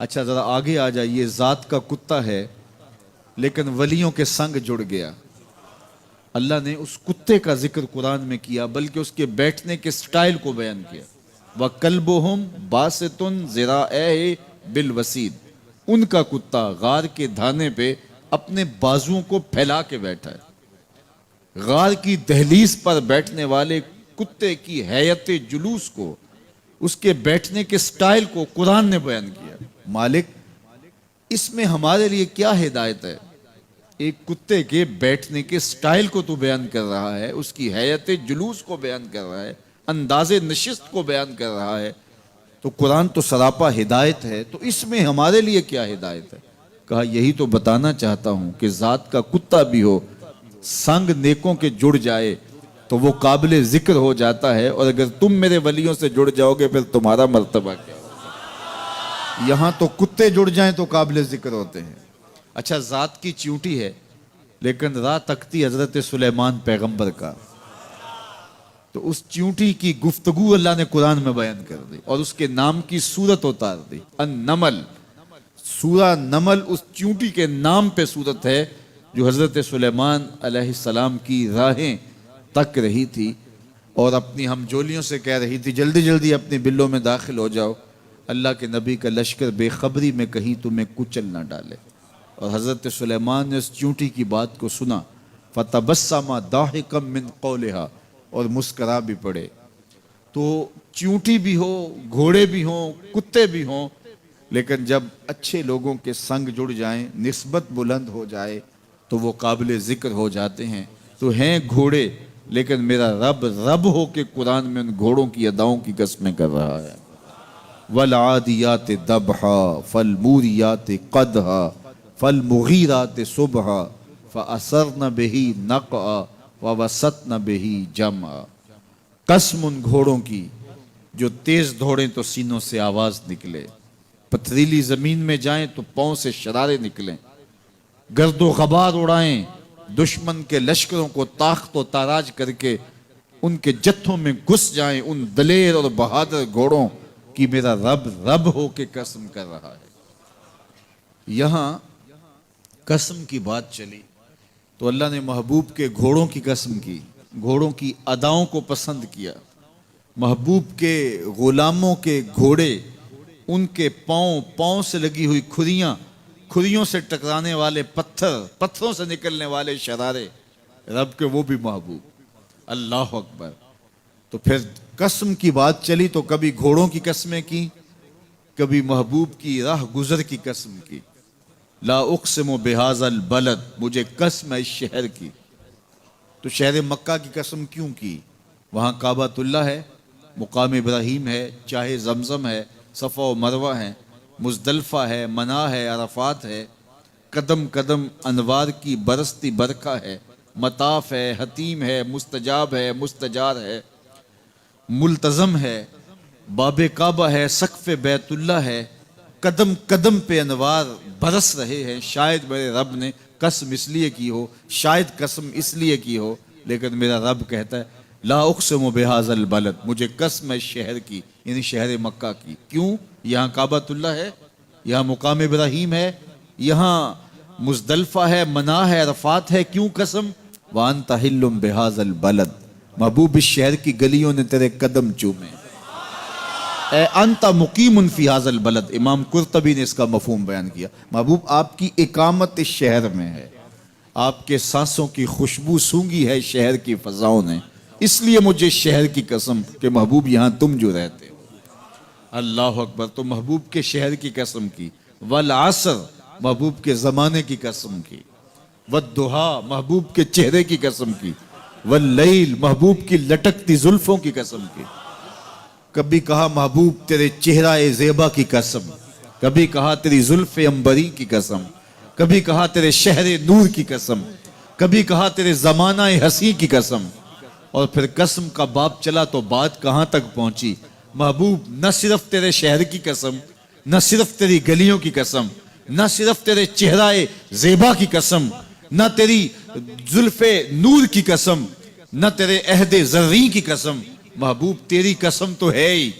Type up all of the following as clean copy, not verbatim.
اچھا ذرا آگے آ جائیے. ذات کا کتا ہے لیکن ولیوں کے سنگ جڑ گیا. اللہ نے اس کتے کا ذکر قرآن میں کیا بلکہ اس کے بیٹھنے کے سٹائل کو بیان کیا. وَكَلْبُهُمْ بَاسِطٌ ذِرَاعَيْهِ بِالْوَسِيدِ. ان کا کتا غار کے دھانے پہ اپنے بازوؤں کو پھیلا کے بیٹھا ہے. غار کی دہلیز پر بیٹھنے والے کتے کی حیت جلوس کو، اس کے بیٹھنے کے سٹائل کو قرآن نے بیان کیا. مالک اس میں ہمارے لیے کیا ہدایت ہے؟ ایک کتے کے بیٹھنے کے سٹائل کو تو بیان کر رہا ہے، اس کی حیت جلوس کو بیان کر رہا ہے، انداز نشست کو بیان کر رہا ہے. تو قرآن تو سراپا ہدایت ہے، تو اس میں ہمارے لیے کیا ہدایت ہے؟ کہا یہی تو بتانا چاہتا ہوں کہ ذات کا کتا بھی ہو، سنگ نیکوں کے جڑ جائے تو وہ قابل ذکر ہو جاتا ہے، اور اگر تم میرے ولیوں سے جڑ جاؤ گے پھر تمہارا مرتبہ کیا ہوگا؟ یہاں تو کتے جڑ جائیں تو قابل ذکر ہوتے ہیں. اچھا ذات کی چیونٹی ہے لیکن راہ تکتی حضرت سلیمان پیغمبر کا، تو اس چیونٹی کی گفتگو اللہ نے قرآن میں بیان کر دی اور اس کے نام کی صورت اتار دی. النمل، سورہ نمل اس چیونٹی کے نام پہ صورت ہے جو حضرت سلیمان علیہ السلام کی راہیں تک رہی تھی اور اپنی ہم جولیوں سے کہہ رہی تھی جلدی جلدی اپنے بلوں میں داخل ہو جاؤ، اللہ کے نبی کا لشکر بے خبری میں کہیں تمہیں کچل نہ ڈالے. اور حضرت سلیمان نے اس چیونٹی کی بات کو سنا. فَتَبَسَّمَ ضَاحِكًا مِّن قَوْلِهَا، اور مسکرا بھی پڑے. تو چیونٹی بھی ہو، گھوڑے بھی ہوں، کتے بھی ہوں، لیکن جب اچھے لوگوں کے سنگ جڑ جائیں، نسبت بلند ہو جائے تو وہ قابل ذکر ہو جاتے ہیں. تو ہیں گھوڑے لیکن میرا رب رب ہو کے قرآن میں ان گھوڑوں کی اداؤں کی قسمیں کر رہا ہے. وَالْعَادِيَاتِ ضَبْحًا فَالْمُورِيَاتِ قَدْحًا فَالْمُغِيرَاتِ صُبْحًا فَأَثَرْنَ بِهِ نَقْعًا وَوَسَطْنَ بِهِ جَمْعًا. قسم ان گھوڑوں کی جو تیز دوڑیں تو سینوں سے آواز نکلے، پتھریلی زمین میں جائیں تو پاؤں سے شرارے نکلیں، گرد و غبار اڑائیں، دشمن کے لشکروں کو طاقت و تاراج کر کے ان کے جتھوں میں گھس جائیں. ان دلیر اور بہادر گھوڑوں کی میرا رب رب ہو کے قسم کر رہا ہے. یہاں قسم کی بات چلی تو اللہ نے محبوب کے گھوڑوں کی قسم کی، گھوڑوں کی اداؤں کو پسند کیا. محبوب کے غلاموں کے گھوڑے، ان کے پاؤں سے لگی ہوئی کھریوں سے ٹکرانے والے پتھروں سے نکلنے والے شرارے، رب کے وہ بھی محبوب. اللہ اکبر. تو پھر قسم کی بات چلی تو کبھی گھوڑوں کی قسمیں کی، کبھی محبوب کی راہ گزر کی قسم کی. لا اقسم بہذا البلد، مجھے قسم ہے اس شہر کی. تو شہر مکہ کی قسم کیوں کی؟ وہاں کعبۃ اللہ ہے، مقام ابراہیم ہے، چاہے زمزم ہے، صفا و مروہ ہے، مزدلفہ ہے، منا ہے، عرفات ہے، قدم قدم انوار کی برستی برکھا ہے، مطاف ہے، حتیم ہے، مستجاب ہے، مستجار ہے، ملتزم ہے، باب کعبہ ہے، سقف بیت اللہ ہے. قدم قدم پہ انوار برس رہے ہیں. شاید میرے رب نے قسم اس لیے کی ہو، شاید قسم اس لیے کی ہو، لیکن میرا رب کہتا ہے لا اقسم بہذا البلد، مجھے قسم ہے شہر کی، یعنی شہر مکہ کی. کیوں؟ یہاں کعبۃ اللہ ہے، یہاں مقام ابراہیم ہے، یہاں مزدلفہ ہے، منا ہے، عرفات ہے. کیوں قسم؟ وانت حل بہذا البلد، محبوب اس شہر کی گلیوں نے تیرے قدم چومے. اے انت مقیم فی ھذا البلد، امام قرطبی نے اس کا مفہوم بیان کیا. محبوب آپ کی اقامت اس شہر میں ہے، آپ کے سانسوں کی خوشبو سونگھی ہے شہر کی فضاؤں نے، اس لیے مجھے شہر کی قسم کہ محبوب یہاں تم جو رہتے ہو. اللہ اکبر. تو محبوب کے شہر کی قسم کی. والعصر، محبوب کے زمانے کی قسم کی. والضحیٰ، محبوب کے چہرے کی قسم کی. واللیل، محبوب کی لٹکتی زلفوں کی قسم کی. کبھی کہا محبوب تیرے چہرہ زیبا کی قسم، کبھی کہا تیری زلف عنبری کی قسم، کبھی کہا تیرے شہر نور کی قسم، کبھی کہا تیرے زمانہ حسین کی قسم. اور پھر قسم کا باب چلا تو بات کہاں تک پہنچی؟ محبوب نہ صرف تیرے شہر کی قسم، نہ صرف تیری گلیوں کی قسم، نہ صرف تیرے چہرہ زیبا کی قسم، نہ تیری زلف نور کی قسم، نہ تیرے عہد زرین کی قسم. محبوب تیری قسم تو ہے ہی،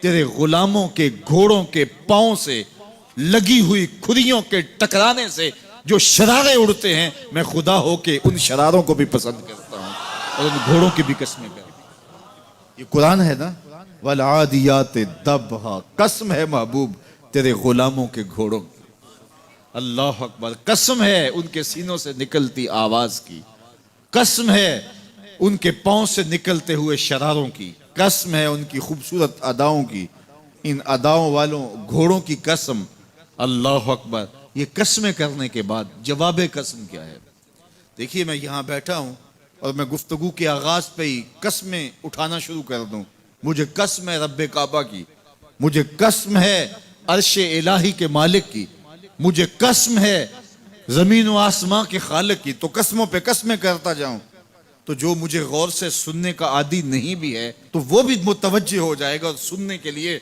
تیرے غلاموں کے گھوڑوں کے پاؤں سے لگی ہوئی کھریوں کے ٹکرانے سے جو شرارے اڑتے ہیں، میں خدا ہو کے ان شراروں کو بھی پسند کرتا ہوں اور ان گھوڑوں کی بھی قسمیں کرتا ہوں۔ یہ قرآن ہے نا، والعادیات ضبحا، قسم ہے محبوب تیرے غلاموں کے گھوڑوں کی۔ اللہ اکبر، قسم ہے ان کے سینوں سے نکلتی آواز کی، قسم ہے ان کے پاؤں سے نکلتے ہوئے شراروں کی، قسم ہے ان کی خوبصورت اداؤں کی، ان اداؤں والوں گھوڑوں کی قسم۔ اللہ اکبر، یہ قسمیں کرنے کے بعد جواب قسم کیا ہے؟ دیکھیے میں یہاں بیٹھا ہوں اور میں گفتگو کے آغاز پہ ہی قسمیں اٹھانا شروع کر دوں۔ مجھے قسم ہے رب کعبہ کی، مجھے قسم ہے عرش الہی کے مالک کی، مجھے قسم ہے زمین و آسمان کے خالق کی، تو قسموں پہ قسمیں کرتا جاؤں تو جو مجھے غور سے سننے کا عادی نہیں بھی ہے تو وہ بھی متوجہ ہو جائے گا اور سننے کے لیے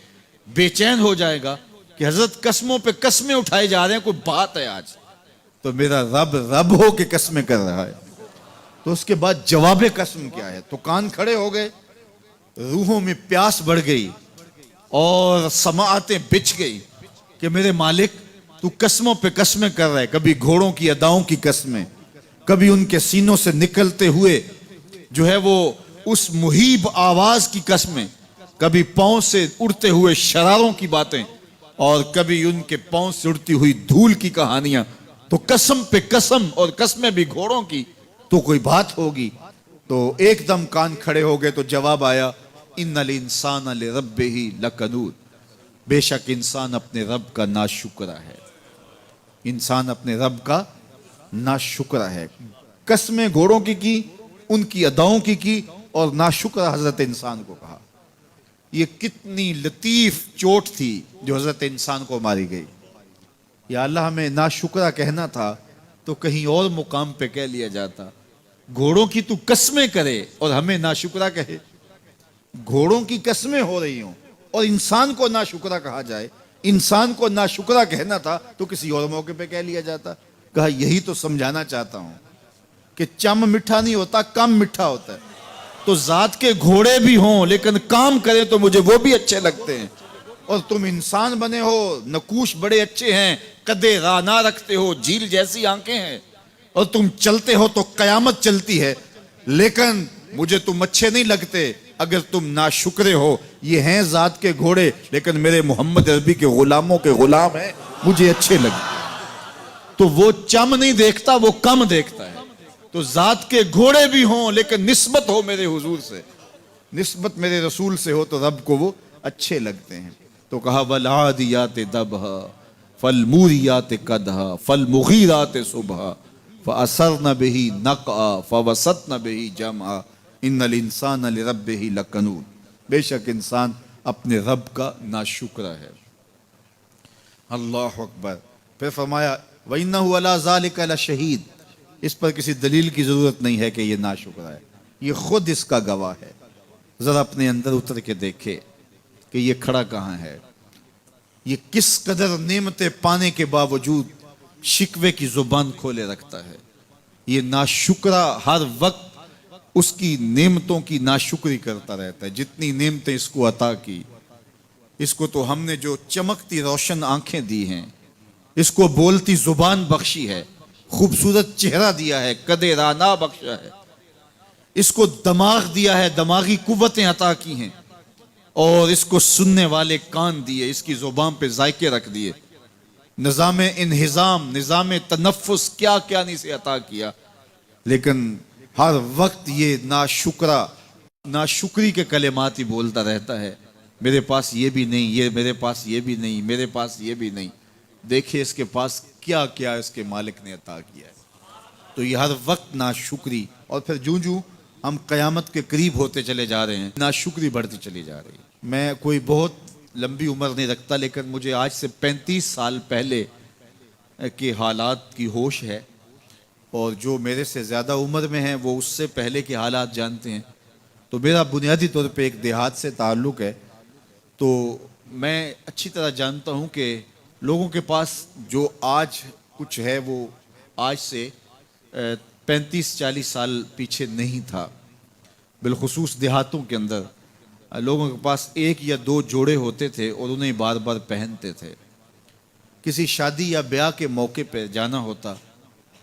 بے چین ہو جائے گا کہ حضرت قسموں پہ قسمیں اٹھائے جا رہے ہیں، کوئی بات ہے آج تو میرا رب رب ہو کے قسمیں کر رہا ہے۔ تو اس کے بعد جواب قسم کیا ہے؟ تو کان کھڑے ہو گئے، روحوں میں پیاس بڑھ گئی اور سماعتیں بچھ گئی کہ میرے مالک تو قسموں پہ قسمیں کر رہا ہے، کبھی گھوڑوں کی اداؤں کی قسمیں، کبھی ان کے سینوں سے نکلتے ہوئے جو ہے وہ اس مہیب آواز کی قسمیں، کبھی پاؤں سے اڑتے ہوئے شراروں کی باتیں اور کبھی ان کے پاؤں سے اڑتی ہوئی دھول کی کہانیاں۔ تو قسم پہ قسم، اور قسمیں بھی گھوڑوں کی، تو کوئی بات ہوگی۔ تو ایک دم کان کھڑے ہو گئے تو جواب آیا، ان الانسان لربہ لکنود، بے شک انسان اپنے رب کا ناشکرا ہے، انسان اپنے رب کا ناشکرا ہے۔ قسمیں گھوڑوں کی ان کی اداؤں کی اور ناشکرا حضرت انسان کو کہا۔ یہ کتنی لطیف چوٹ تھی جو حضرت انسان کو ماری گئی۔ یا اللہ، ہمیں ناشکرا کہنا تھا تو کہیں اور مقام پہ کہہ لیا جاتا۔ گھوڑوں کی تو قسمیں کرے اور ہمیں ناشکرا کہے، گھوڑوں کی قسمیں ہو رہی ہوں اور انسان کو ناشکرا کہا جائے، انسان کو ناشکرا کہنا تھا تو کسی اور موقع پہ کہہ لیا جاتا۔ کہا یہی تو سمجھانا چاہتا ہوں کہ چم میٹھا نہیں ہوتا، کم میٹھا ہوتا ہے۔ تو ذات کے گھوڑے بھی ہوں لیکن کام کریں تو مجھے وہ بھی اچھے لگتے ہیں، اور تم انسان بنے ہو، نقوش بڑے اچھے ہیں، قدے رانا رکھتے ہو، جھیل جیسی آنکھیں ہیں، اور تم چلتے ہو تو قیامت چلتی ہے، لیکن مجھے تم اچھے نہیں لگتے اگر تم ناشکرے ہو۔ یہ ہیں ذات کے گھوڑے لیکن میرے محمد عربی کے غلاموں کے غلام ہیں، مجھے اچھے لگتے۔ تو وہ چم نہیں دیکھتا، وہ کم دیکھتا ہے۔ تو ذات کے گھوڑے بھی ہوں لیکن نسبت ہو میرے حضور سے، نسبت میرے رسول سے ہو تو رب کو وہ اچھے لگتے ہیں۔ تو کہا والعادیات ضبحا فالموریات قدحا فالمغیرات صبحا فأثرن به نقعا فوسطن به جمعا ان الانسان لربہ لکنود، بے شک انسان اپنے رب کا ناشکرا ہے۔ اللہ اکبر۔ پھر فرمایا وَإِنَّهُ عَلَىٰ ذَلِكَ لَشَهِيدٌ، اس پر کسی دلیل کی ضرورت نہیں ہے کہ یہ ناشکرا ہے، یہ خود اس کا گواہ ہے۔ ذرا اپنے اندر اتر کے دیکھے کہ یہ کھڑا کہاں ہے، یہ کس قدر نعمتیں پانے کے باوجود شکوے کی زبان کھولے رکھتا ہے۔ یہ ناشکرا ہر وقت اس کی نعمتوں کی ناشکری کرتا رہتا ہے۔ جتنی نعمتیں اس کو عطا کی، اس کو تو ہم نے جو چمکتی روشن آنکھیں دی ہیں، اس کو بولتی زبان بخشی ہے، خوبصورت چہرہ دیا ہے، قد رانا بخشا ہے، اس کو دماغ دیا ہے، دماغی قوتیں عطا کی ہیں، اور اس کو سننے والے کان دیے، اس کی زبان پہ ذائقے رکھ دیے، نظام انہضام، نظام تنفس، کیا کیا نہیں سے عطا کیا، لیکن ہر وقت یہ ناشکری کے کلمات ہی بولتا رہتا ہے۔ میرے پاس یہ بھی نہیں، یہ میرے پاس یہ بھی نہیں، میرے پاس یہ بھی نہیں۔ دیکھیں اس کے پاس کیا کیا اس کے مالک نے عطا کیا ہے۔ تو یہ ہر وقت ناشکری، اور پھر جوں ہم قیامت کے قریب ہوتے چلے جا رہے ہیں، ناشکری بڑھتی چلی جا رہی ہے۔ میں کوئی بہت لمبی عمر نہیں رکھتا، لیکن مجھے آج سے 35 سال پہلے کے حالات کی ہوش ہے، اور جو میرے سے زیادہ عمر میں ہیں وہ اس سے پہلے کے حالات جانتے ہیں۔ تو میرا بنیادی طور پہ ایک دیہات سے تعلق ہے، تو میں اچھی طرح جانتا ہوں کہ لوگوں کے پاس جو آج کچھ ہے وہ آج سے 35-40 سال پیچھے نہیں تھا۔ بالخصوص دیہاتوں کے اندر لوگوں کے پاس ایک یا دو جوڑے ہوتے تھے اور انہیں بار بار پہنتے تھے۔ کسی شادی یا بیاہ کے موقع پہ جانا ہوتا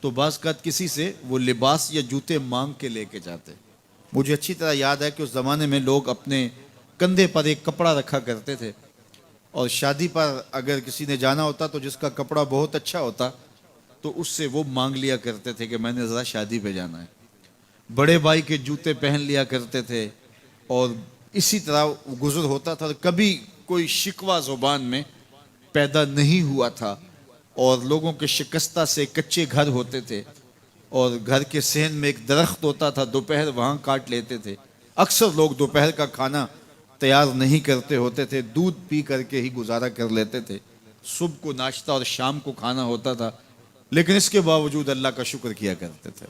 تو بعض اوقات کسی سے وہ لباس یا جوتے مانگ کے لے کے جاتے. مجھے اچھی طرح یاد ہے کہ اس زمانے میں لوگ اپنے کندھے پر ایک کپڑا رکھا کرتے تھے، اور شادی پر اگر کسی نے جانا ہوتا تو جس کا کپڑا بہت اچھا ہوتا تو اس سے وہ مانگ لیا کرتے تھے کہ میں نے ذرا شادی پہ جانا ہے. بڑے بھائی کے جوتے پہن لیا کرتے تھے، اور اسی طرح گزر ہوتا تھا. کبھی کوئی شکوہ زبان میں پیدا نہیں ہوا تھا، اور لوگوں کے شکستہ سے کچے گھر ہوتے تھے، اور گھر کے صحن میں ایک درخت ہوتا تھا، دوپہر وہاں کاٹ لیتے تھے. اکثر لوگ دوپہر کا کھانا تیار نہیں کرتے ہوتے تھے، دودھ پی کر کے ہی گزارا کر لیتے تھے. صبح کو ناشتہ اور شام کو کھانا ہوتا تھا، لیکن اس کے باوجود اللہ کا شکر کیا کرتے تھے.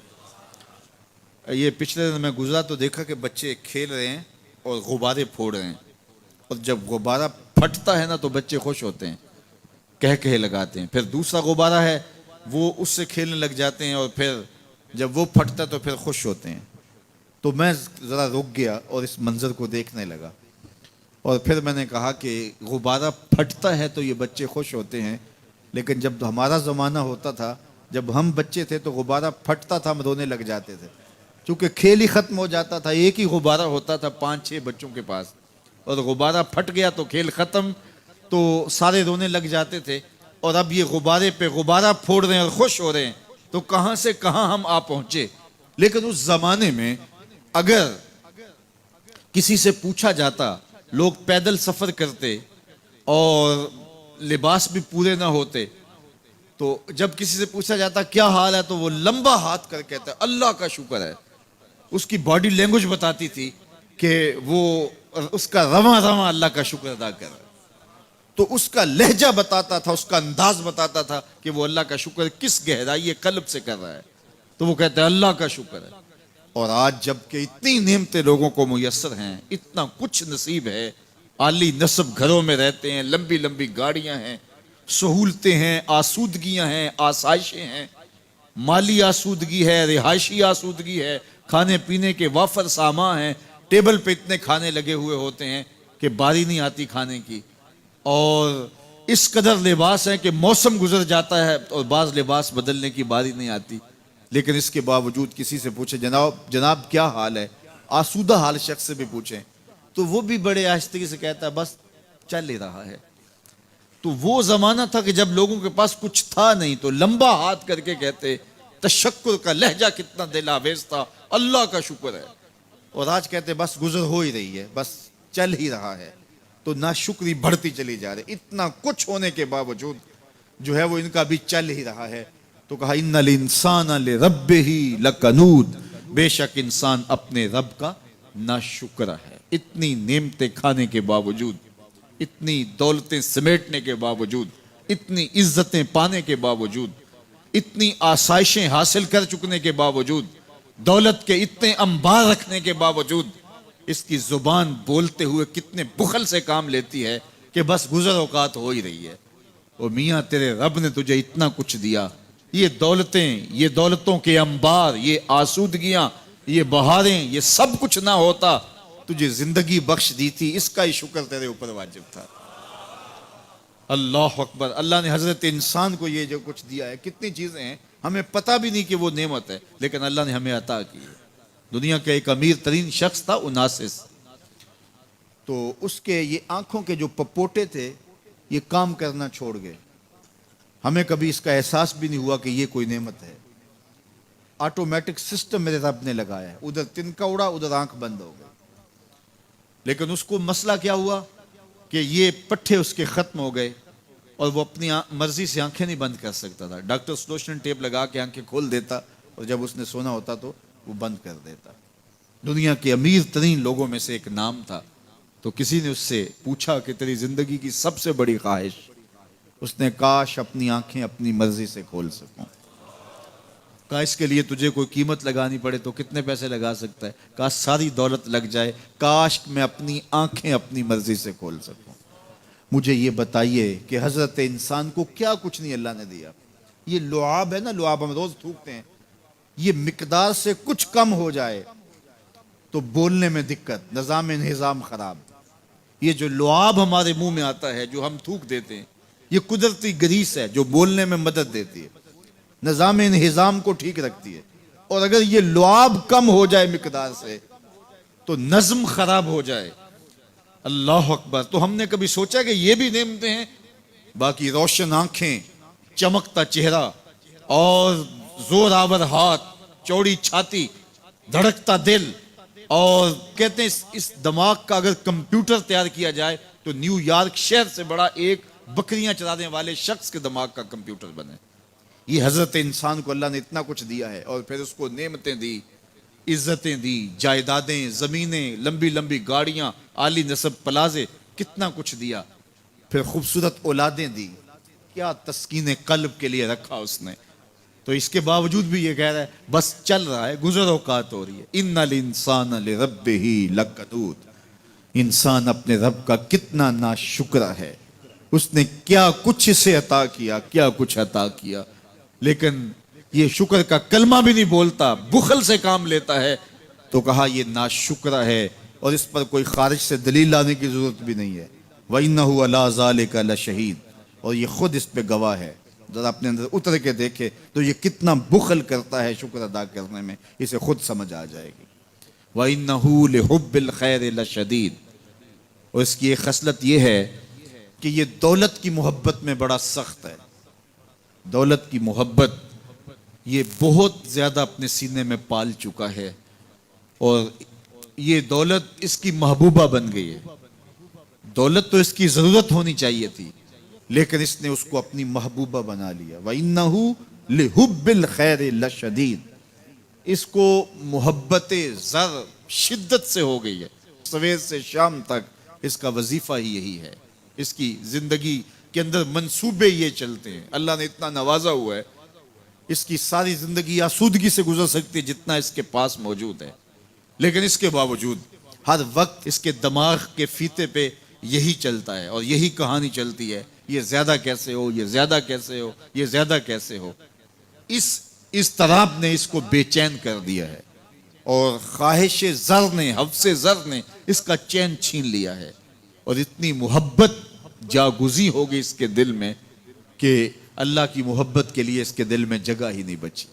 یہ پچھلے دن میں گزرا تو دیکھا کہ بچے کھیل رہے ہیں اور غبارے پھوڑ رہے ہیں، اور جب غبارہ پھٹتا ہے نا تو بچے خوش ہوتے ہیں، کہہ لگاتے ہیں. پھر دوسرا غبارہ ہے، وہ اس سے کھیلنے لگ جاتے ہیں، اور پھر جب وہ پھٹتا تو پھر خوش ہوتے ہیں. تو میں ذرا رک گیا اور اس منظر کو دیکھنے لگا، اور پھر میں نے کہا کہ غبارہ پھٹتا ہے تو یہ بچے خوش ہوتے ہیں، لیکن جب ہمارا زمانہ ہوتا تھا، جب ہم بچے تھے تو غبارہ پھٹتا تھا، ہم رونے لگ جاتے تھے، چونکہ کھیل ہی ختم ہو جاتا تھا. ایک ہی غبارہ ہوتا تھا 5-6 بچوں کے پاس، اور غبارہ پھٹ گیا تو کھیل ختم، تو سارے رونے لگ جاتے تھے. اور اب یہ غبارے پہ غبارہ پھوڑ رہے ہیں اور خوش ہو رہے ہیں، تو کہاں سے کہاں ہم آ پہنچے. لیکن اس زمانے میں اگر کسی سے پوچھا جاتا، لوگ پیدل سفر کرتے اور لباس بھی پورے نہ ہوتے، تو جب کسی سے پوچھا جاتا کیا حال ہے تو وہ لمبا ہاتھ کر کہتا ہے اللہ کا شکر ہے. اس کی باڈی لینگویج بتاتی تھی کہ وہ اس کا رواں رواں اللہ کا شکر ادا کر رہا ہے. تو اس کا لہجہ بتاتا تھا، اس کا انداز بتاتا تھا کہ وہ اللہ کا شکر کس گہرائی قلب سے کر رہا ہے. تو وہ کہتے ہیں اللہ کا شکر ہے. اور آج جب کہ اتنی نعمتیں لوگوں کو میسر ہیں، اتنا کچھ نصیب ہے، عالی نصب گھروں میں رہتے ہیں، لمبی لمبی گاڑیاں ہیں، سہولتیں ہیں، آسودگیاں ہیں، آسائشیں ہیں، مالی آسودگی ہے، رہائشی آسودگی ہے، کھانے پینے کے وافر سامان ہیں، ٹیبل پہ اتنے کھانے لگے ہوئے ہوتے ہیں کہ باری نہیں آتی کھانے کی. اور اس قدر لباس ہے کہ موسم گزر جاتا ہے اور بعض لباس بدلنے کی باری نہیں آتی. لیکن اس کے باوجود کسی سے پوچھے جناب کیا حال ہے، آسودہ حال شخص سے بھی پوچھیں تو وہ بھی بڑے آہستگی سے کہتا ہے بس چل ہی رہا ہے. تو وہ زمانہ تھا کہ جب لوگوں کے پاس کچھ تھا نہیں تو لمبا ہاتھ کر کے کہتے، تشکر کا لہجہ کتنا دل آویز تھا، اللہ کا شکر ہے. اور آج کہتے بس گزر ہو ہی رہی ہے، بس چل ہی رہا ہے. تو ناشکری بڑھتی چلی جا رہی، اتنا کچھ ہونے کے باوجود جو ہے وہ ان کا بھی چل ہی رہا ہے. تو کہا ان الانسان لربہ لکنود، بے شک انسان اپنے رب کا ناشکر ہے. اتنی نعمتیں کھانے کے باوجود، اتنی دولتیں سمیٹنے کے باوجود، اتنی عزتیں پانے کے باوجود، اتنی آسائشیں حاصل کر چکنے کے باوجود، دولت کے اتنے انبار رکھنے کے باوجود، اس کی زبان بولتے ہوئے کتنے بخل سے کام لیتی ہے کہ بس گزر اوقات ہو ہی رہی ہے. او میاں تیرے رب نے تجھے اتنا کچھ دیا، یہ دولتیں، یہ دولتوں کے انبار، یہ آسودگیاں، یہ بہاریں، یہ سب کچھ نہ ہوتا، تجھے زندگی بخش دی تھی، اس کا ہی شکر تیرے اوپر واجب تھا. اللہ اکبر. اللہ نے حضرت انسان کو یہ جو کچھ دیا ہے، کتنی چیزیں ہیں ہمیں پتہ بھی نہیں کہ وہ نعمت ہے، لیکن اللہ نے ہمیں عطا کی ہے. دنیا کا ایک امیر ترین شخص تھا اناسس، تو اس کے یہ آنکھوں کے جو پپوٹے تھے یہ کام کرنا چھوڑ گئے. ہمیں کبھی اس کا احساس بھی نہیں ہوا کہ یہ کوئی نعمت ہے. آٹومیٹک سسٹم میرے رب نے لگایا ہے، ادھر تنکا اڑا ادھر آنکھ بند ہو گئی. لیکن اس کو مسئلہ کیا ہوا کہ یہ پٹھے اس کے ختم ہو گئے اور وہ اپنی مرضی سے آنکھیں نہیں بند کر سکتا تھا. ڈاکٹر سلوشن ٹیپ لگا کے آنکھیں کھول دیتا اور جب اس نے سونا ہوتا تو وہ بند کر دیتا. دنیا کے امیر ترین لوگوں میں سے ایک نام تھا. تو کسی نے اس سے پوچھا کہ تیری زندگی کی سب سے بڑی خواہش؟ اس نے کاش اپنی آنکھیں اپنی مرضی سے کھول سکوں. کہا اس کے لیے تجھے کوئی قیمت لگانی پڑے تو کتنے پیسے لگا سکتا ہے؟ کہا ساری دولت لگ جائے، کاش میں اپنی آنکھیں اپنی مرضی سے کھول سکوں. مجھے یہ بتائیے کہ حضرت انسان کو کیا کچھ نہیں اللہ نے دیا. یہ لعاب ہے نا، لعاب ہم روز تھوکتے ہیں، یہ مقدار سے کچھ کم ہو جائے تو بولنے میں دقت، نظام خراب. یہ جو لعاب ہمارے منہ میں آتا ہے جو ہم تھوک دیتے ہیں، یہ قدرتی گریس ہے جو بولنے میں مدد دیتی ہے، نظام انہضام کو ٹھیک رکھتی ہے، اور اگر یہ لعاب کم ہو جائے مقدار سے تو نظم خراب ہو جائے۔ اللہ اکبر۔ تو ہم نے کبھی سوچا کہ یہ بھی نعمتیں ہیں؟ باقی روشن آنکھیں، چمکتا چہرہ اور زور آور ہاتھ، چوڑی چھاتی، دھڑکتا دل، اور کہتے ہیں اس دماغ کا اگر کمپیوٹر تیار کیا جائے تو نیو یارک شہر سے بڑا ایک بکریاں چرانے والے شخص کے دماغ کا کمپیوٹر بنے۔ یہ حضرت انسان کو اللہ نے اتنا کچھ دیا ہے، اور پھر اس کو نعمتیں دی، عزتیں دی، جائیدادیں، زمینیں، لمبی لمبی گاڑیاں، عالی نسب پلازے، کتنا کچھ دیا، پھر خوبصورت اولادیں دی، کیا تسکین قلب کے لیے رکھا اس نے۔ تو اس کے باوجود بھی یہ کہہ رہا ہے بس چل رہا ہے، گزر اوقات ہو رہی ہے۔ ان الانسان لربہ لکنود، انسان اپنے رب کا کتنا ناشکر ہے، اس نے کیا کچھ اسے عطا کیا، کیا کچھ عطا کیا، لیکن یہ شکر کا کلمہ بھی نہیں بولتا، بخل سے کام لیتا ہے، تو کہا یہ ناشکر ہے، اور اس پر کوئی خارج سے دلیل لانے کی ضرورت بھی نہیں ہے۔ وَإِنَّهُ عَلَىٰ ذَلِكَ لَشَهِيدٌ، اور یہ خود اس پہ گواہ ہے۔ ذرا اپنے اندر اتر کے دیکھے تو یہ کتنا بخل کرتا ہے شکر ادا کرنے میں، اسے خود سمجھ آ جائے گی۔ وَإِنَّهُ لِحُبِّ الْخَيْرِ لَشَدِيدٌ، اور اس کی ایک خصلت یہ ہے کہ یہ دولت کی محبت میں بڑا سخت ہے۔ دولت کی محبت یہ بہت زیادہ اپنے سینے میں پال چکا ہے، اور یہ دولت اس کی محبوبہ بن گئی ہے۔ دولت تو اس کی ضرورت ہونی چاہیے تھی، لیکن اس نے اس کو اپنی محبوبہ بنا لیا۔ وَإِنَّهُ لِحُبِّ الْخَيْرِ لَشَدِيدٌ، اس کو محبت زر شدت سے ہو گئی ہے، سویر سے شام تک اس کا وظیفہ ہی یہی ہے، اس کی زندگی کے اندر منصوبے یہ چلتے ہیں۔ اللہ نے اتنا نوازا ہوا ہے، اس کی ساری زندگی آسودگی سے گزر سکتی ہے جتنا اس کے پاس موجود ہے، لیکن اس کے باوجود ہر وقت اس کے دماغ کے فیتے پہ یہی چلتا ہے، اور یہی کہانی چلتی ہے، یہ زیادہ کیسے ہو، یہ زیادہ کیسے ہو، یہ زیادہ کیسے ہو۔ اس اضطراب نے اس کو بے چین کر دیا ہے، اور خواہش زر نے، حوث زر نے اس کا چین چھین لیا ہے، اور اتنی محبت جاگزی ہوگی اس کے دل میں کہ اللہ کی محبت کے لیے اس کے دل میں جگہ ہی نہیں بچی۔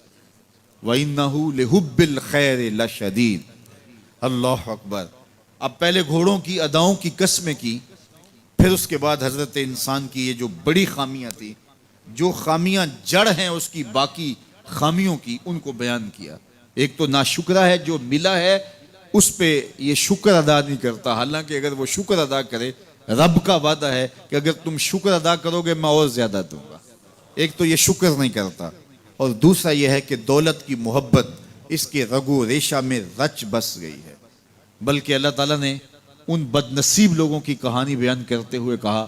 وَإِنَّهُ لِحُبِّ الْخَيْرِ لَشَدِيدٌ۔ اللہ اکبر۔ اب پہلے گھوڑوں کی اداؤں کی قسمیں کی، پھر اس کے بعد حضرت انسان کی یہ جو بڑی خامیاں تھی، جو خامیاں جڑ ہیں اس کی باقی خامیوں کی، ان کو بیان کیا۔ ایک تو ناشکرہ ہے، جو ملا ہے اس پہ یہ شکر ادا نہیں کرتا، حالانکہ اگر وہ شکر ادا کرے، رب کا وعدہ ہے کہ اگر تم شکر ادا کرو گے میں اور زیادہ دوں گا۔ ایک تو یہ شکر نہیں کرتا، اور دوسرا یہ ہے کہ دولت کی محبت اس کے رگو ریشہ میں رچ بس گئی ہے۔ بلکہ اللہ تعالیٰ نے ان بد نصیب لوگوں کی کہانی بیان کرتے ہوئے کہا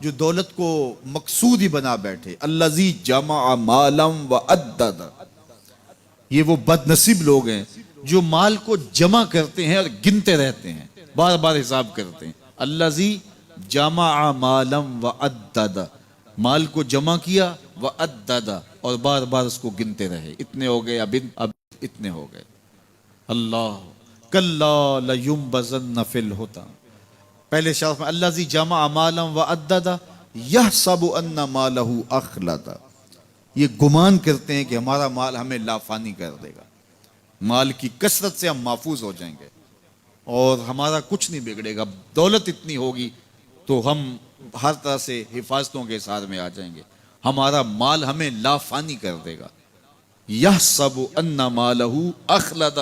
جو دولت کو مقصود ہی بنا بیٹھے، الذی جمع مالا وعدد، یہ وہ بد نصیب لوگ ہیں جو مال کو جمع کرتے ہیں اور گنتے رہتے ہیں، بار بار حساب کرتے ہیں۔ الذی جمع مالا وعدد، مال کو جمع کیا، وعدد، اور بار بار اس کو گنتے رہے، اتنے ہو گئے، اب اتنے ہو گئے۔ اللہ کلا لینبذن فی الحطام، پہلے شرف میں الذی جمع مالا وعدد یحسب ان مالہ اخلد، یہ گمان کرتے ہیں کہ ہمارا مال ہمیں لافانی کر دے گا، مال کی کثرت سے ہم محفوظ ہو جائیں گے اور ہمارا کچھ نہیں بگڑے گا، دولت اتنی ہوگی تو ہم ہر طرح سے حفاظتوں کے ساتھ میں آ جائیں گے، ہمارا مال ہمیں لافانی کر دے گا۔ یحسب ان مالہ اخلد،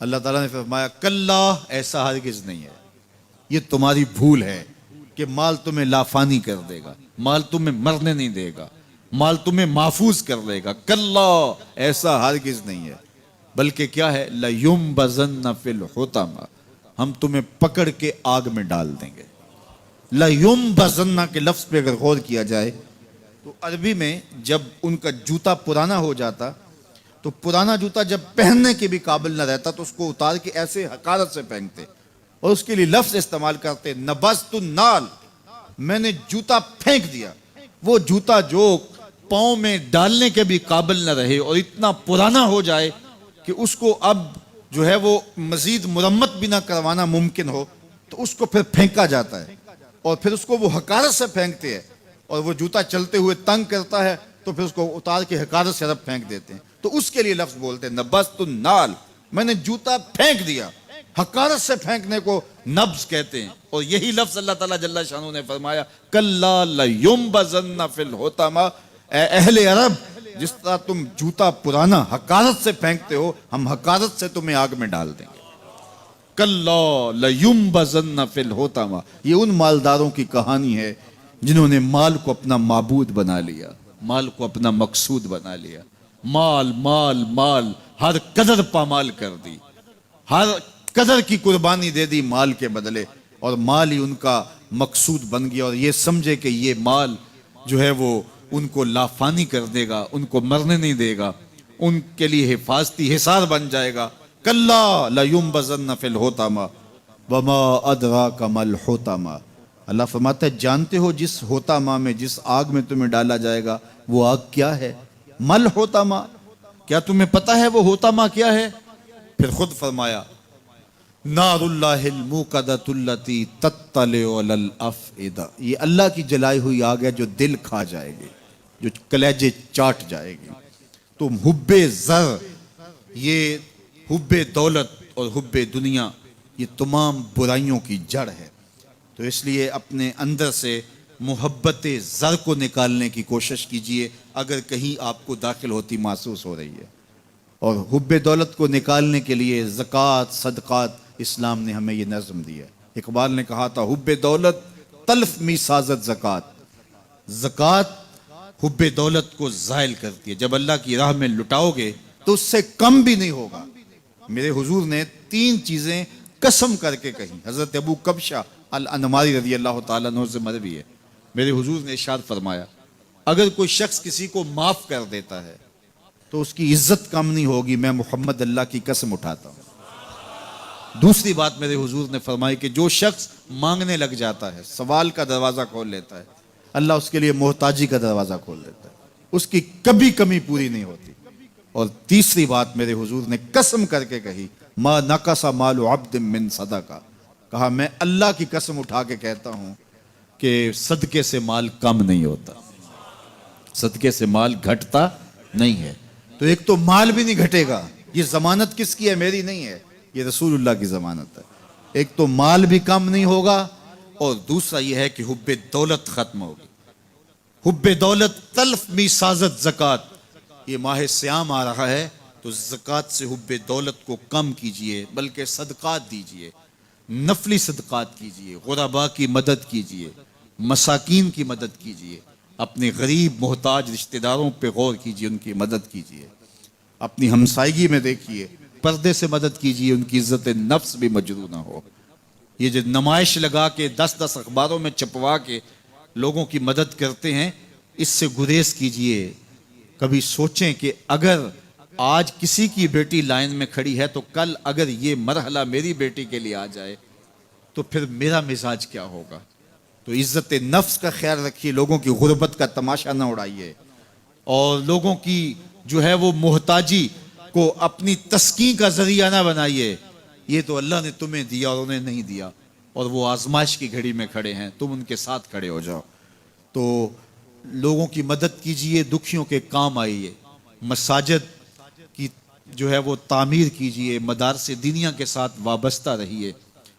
اللہ تعالیٰ نے فرمایا کلا، ایسا ہرگز نہیں ہے، یہ تمہاری بھول ہے کہ مال تمہیں لافانی کر دے گا، مال تمہیں مرنے نہیں دے گا، مال تمہیں محفوظ کر لے گا، کلا، ایسا ہرگز نہیں ہے، بلکہ کیا ہے، لَيُنبَذَنَّ فِي الْحُطَمَةِ، ہم تمہیں پکڑ کے آگ میں ڈال دیں گے۔ لَيُنبَذَنَّ کے لفظ پہ اگر غور کیا جائے تو عربی میں جب ان کا جوتا پرانا ہو جاتا تو پرانا جوتا جب پہننے کے بھی قابل نہ رہتا تو اس کو اتار کے ایسے حقارت سے پہنتے، اور اس کے لیے لفظ استعمال کرتے نبذت النال، میں نے جوتا پھینک دیا، وہ جوتا جو پاؤں میں ڈالنے کے بھی قابل نہ رہے اور اتنا پرانا ہو جائے کہ اس کو اب جو ہے وہ مزید مرمت بھی نہ کروانا ممکن ہو، تو اس کو پھر پھینکا جاتا ہے، اور پھر اس کو وہ حقارت سے پھینکتے ہیں اور وہ جوتا چلتے ہوئے تنگ کرتا ہے تو پھر اس کو اتار کے حقارت سے طرف پھینک دیتے ہیں، تو اس کے لیے لفظ بولتے ہیں نبست النال، میں نے جوتا پھینک دیا، حقارت سے پھینکنے کو نبز کہتے ہیں۔ اور یہی لفظ اللہ تعالیٰ جل شانہ نے فرمایا کلا لینبذن فی الحطمہ، اے اہل عرب جس طرح تم جوتا پرانا حقارت سے پھینکتے ہو، ہم حقارت سے تمہیں آگ میں ڈال دیں گے۔ کلا لینبذن فی الحطمہ، یہ ان مالداروں کی کہانی ہے جنہوں نے مال کو اپنا معبود بنا لیا، مال کو اپنا مقصود بنا لیا، مال مال مال، ہر قدر پامال کر دی، ہر قدر کی قربانی دے دی مال کے بدلے، اور مال ہی ان کا مقصود بن گیا، اور یہ سمجھے کہ یہ مال جو ہے وہ ان کو لافانی کر دے گا، ان کو مرنے نہیں دے گا، ان کے لیے حفاظتی حصار بن جائے گا۔ کلا لینبذن فی الحطمہ وما ادراک ما الحطمہ، اللہ فرماتا ہے جانتے ہو جس حطمہ میں، جس آگ میں تمہیں ڈالا جائے گا وہ آگ کیا ہے؟ مل حطمہ، کیا تمہیں پتا ہے وہ حطمہ کیا ہے؟ پھر خود فرمایا نار اللہ الموقدۃ التی تطلع علی الافئدہ، یہ اللہ کی جلائی ہوئی آگ ہے جو دل کھا جائے گی، جو کلیجے چاٹ جائے گی۔ تو حب زر، یہ حب دولت اور حب دنیا، یہ تمام برائیوں کی جڑ ہے۔ تو اس لیے اپنے اندر سے محبت زر کو نکالنے کی کوشش کیجئے اگر کہیں آپ کو داخل ہوتی محسوس ہو رہی ہے، اور حب دولت کو نکالنے کے لیے زکوٰۃ صدقات اسلام نے ہمیں یہ نظم دیا ہے۔ اقبال نے کہا تھا حب دولت تلف می سازت زکوٰۃ، زکوٰۃ حب دولت کو زائل کرتی ہے، جب اللہ کی راہ میں لٹاؤ گے تو اس سے کم بھی نہیں ہوگا۔ میرے حضور نے 3 چیزیں قسم کر کے کہیں، حضرت ابو کبشہ الانماری رضی اللہ تعالیٰ عنہ سے مروی ہے، میرے حضور نے ارشاد فرمایا اگر کوئی شخص کسی کو معاف کر دیتا ہے تو اس کی عزت کم نہیں ہوگی، میں محمد اللہ کی قسم اٹھاتا ہوں۔ دوسری بات میرے حضور نے فرمائی کہ جو شخص مانگنے لگ جاتا ہے، سوال کا دروازہ کھول لیتا ہے، اللہ اس کے لیے محتاجی کا دروازہ کھول دیتا ہے، اس کی کبھی کمی پوری نہیں ہوتی۔ اور تیسری بات میرے حضور نے قسم کر کے کہی ما نقص مال عبد من صدقہ، کہا میں اللہ کی قسم اٹھا کے کہتا ہوں کہ صدقے سے مال کم نہیں ہوتا، صدقے سے مال گھٹتا نہیں ہے۔ تو ایک تو مال بھی نہیں گھٹے گا، یہ ضمانت کس کی ہے؟ میری نہیں ہے، یہ رسول اللہ کی ضمانت ہے۔ ایک تو مال بھی کم نہیں ہوگا، اور دوسرا یہ ہے کہ حب دولت ختم ہوگی۔ حب دولت تلف می سازت زکوٰۃ، یہ ماہ سیام آ رہا ہے تو زکوٰۃ سے حب دولت کو کم کیجئے، بلکہ صدقات دیجئے، نفلی صدقات کیجئے، غرباء کی مدد کیجئے، مساکین کی مدد کیجئے، اپنے غریب محتاج رشتہ داروں پہ غور کیجئے، ان کی مدد کیجئے، اپنی ہمسائیگی میں دیکھیے، پردے سے مدد کیجئے، ان کی عزت نفس بھی مجروح نہ ہو۔ یہ جو نمائش لگا کے 10 اخباروں میں چھپوا کے لوگوں کی مدد کرتے ہیں، اس سے گریز کیجئے۔ کبھی سوچیں کہ اگر آج کسی کی بیٹی لائن میں کھڑی ہے تو کل اگر یہ مرحلہ میری بیٹی کے لیے آ جائے تو پھر میرا مزاج کیا ہوگا۔ تو عزت نفس کا خیال رکھیے، لوگوں کی غربت کا تماشا نہ اڑائیے، اور لوگوں کی جو ہے وہ محتاجی کو اپنی تسکین کا ذریعہ نہ بنائیے۔ یہ تو اللہ نے تمہیں دیا اور انہیں نہیں دیا، اور وہ آزمائش کی گھڑی میں کھڑے ہیں، تم ان کے ساتھ کھڑے ہو جاؤ۔ تو لوگوں کی مدد کیجئے، دکھیوں کے کام آئیے، مساجد کی جو ہے وہ تعمیر کیجئے، مدارس دینیہ کے ساتھ وابستہ رہیے،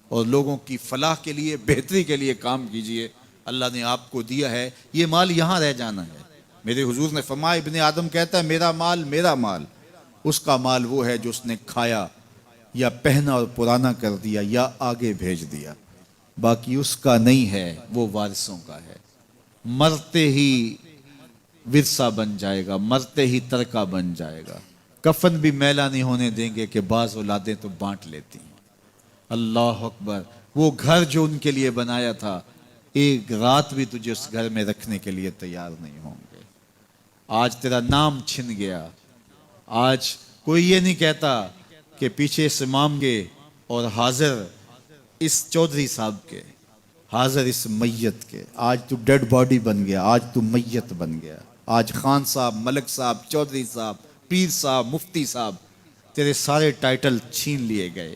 اور لوگوں کی فلاح کے لیے، بہتری کے لیے کام کیجئے۔ اللہ نے آپ کو دیا ہے، یہ مال یہاں رہ جانا ہے۔ میرے حضور نے فرمایا ابن آدم کہتا ہے میرا مال میرا مال، اس کا مال وہ ہے جو اس نے کھایا یا پہنا اور پرانا کر دیا یا آگے بھیج دیا، باقی اس کا نہیں ہے، وہ وارثوں کا ہے۔ مرتے ہی ورثہ بن جائے گا، مرتے ہی ترکہ بن جائے گا، کفن بھی میلا نہیں ہونے دیں گے کہ بعض اولادیں تو بانٹ لیتی ہیں۔ اللہ اکبر، وہ گھر جو ان کے لیے بنایا تھا، ایک رات بھی تجھے اس گھر میں رکھنے کے لیے تیار نہیں ہوں گے۔ آج تیرا نام چھن گیا، آج کوئی یہ نہیں کہتا کہ پیچھے اس امام کے اور حاضر اس چودھری صاحب کے، حاضر اس میت کے، آج تو ڈیڈ باڈی بن گیا، آج تو میت بن گیا۔ آج خان صاحب، ملک صاحب، چودھری صاحب، پیر صاحب، مفتی صاحب، تیرے سارے ٹائٹل چھین لیے گئے۔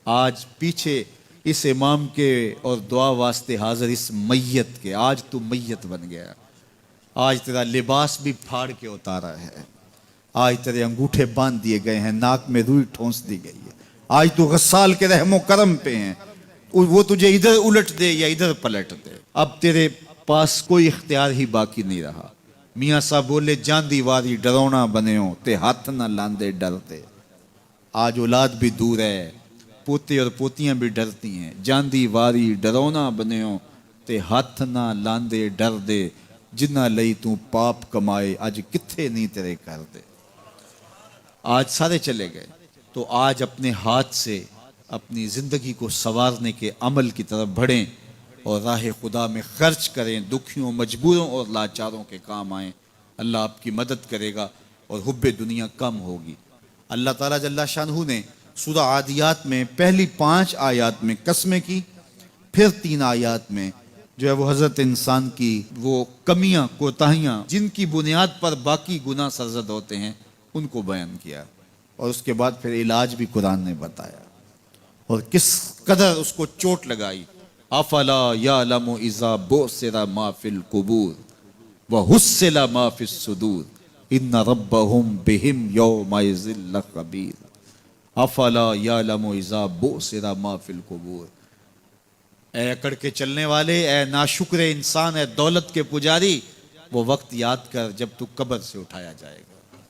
آج پیچھے اس امام کے اور دعا واسطے حاضر اس میت کے، آج تو میت بن گیا۔ آج تیرا لباس بھی پھاڑ کے اتارا ہے، آج تیرے انگوٹھے باندھ دیے گئے ہیں، ناک میں روئی ٹھونس دی گئی ہے، آج تو غسال کے رحم و کرم پہ ہیں، وہ تجھے ادھر الٹ دے یا ادھر پلٹ دے، اب تیرے پاس کوئی اختیار ہی باقی نہیں رہا۔ میاں صاحب بولے جاندی واری ڈرونا بنےوں تے ہاتھ نہ لاندے ڈرتے۔ آج اولاد بھی دور ہے، پوتے اور پوتیاں بھی ڈرتی ہیں، جاندی واری ڈرونا بنےوں تے ہاتھ نہ لاندے ڈر دے، جنہ لئی تو پاپ کمائے اج کتھے نہیں تیرے کر دے۔ آج سارے چلے گئے، تو آج اپنے ہاتھ سے اپنی زندگی کو سنوارنے کے عمل کی طرف بڑھیں اور راہ خدا میں خرچ کریں، دکھیوں، مجبوروں اور لاچاروں کے کام آئیں۔ اللہ آپ کی مدد کرے گا اور حب دنیا کم ہوگی۔ اللہ تعالیٰ جل شانہ نے سورہ عادیات میں پہلی 5 آیات میں قسمیں کی، پھر 3 آیات میں جو ہے وہ حضرت انسان کی وہ کمیاں، کوتاہیاں جن کی بنیاد پر باقی گناہ سرزد ہوتے ہیں ان کو بیان کیا، اور اس کے بعد پھر علاج بھی قرآن نے بتایا، اور کس قدر اس کو چوٹ لگائی۔ افلا یعلم اذا بعثر ما فی القبور وحصل ما فی الصدور ان ربهم بهم یومئذ لخبیر۔ افلا یعلم اذا بعثر ما فی القبور، اے اکڑ کے چلنے والے، اے ناشکر انسان، اے دولت کے پجاری، وہ وقت یاد کر جب تو قبر سے اٹھایا جائے گا۔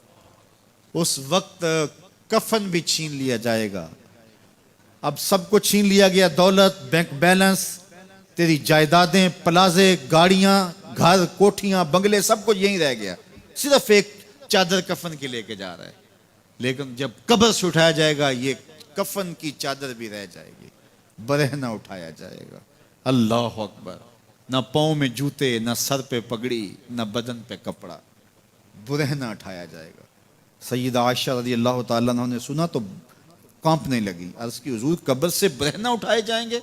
اس وقت کفن بھی چھین لیا جائے گا۔ اب سب کو چھین لیا گیا، دولت، بینک بیلنس، تیری جائیدادیں، پلازے، گاڑیاں، گھر، کوٹھیاں، بنگلے، سب کچھ یہیں رہ گیا، صرف ایک چادر کفن کے لے کے جا رہا ہے۔ لیکن جب قبر سے اٹھایا جائے گا یہ کفن کی چادر بھی رہ جائے گی، برہنہ اٹھایا جائے گا۔ اللہ اکبر، نہ پاؤں میں جوتے، نہ سر پہ پگڑی، نہ بدن پہ کپڑا، برہنہ اٹھایا جائے گا۔ سیدہ عائشہ رضی اللہ تعالیٰ عنہ نے سنا تو کانپنے لگی، عرض کی حضور قبر سے برہنہ اٹھائے جائیں گے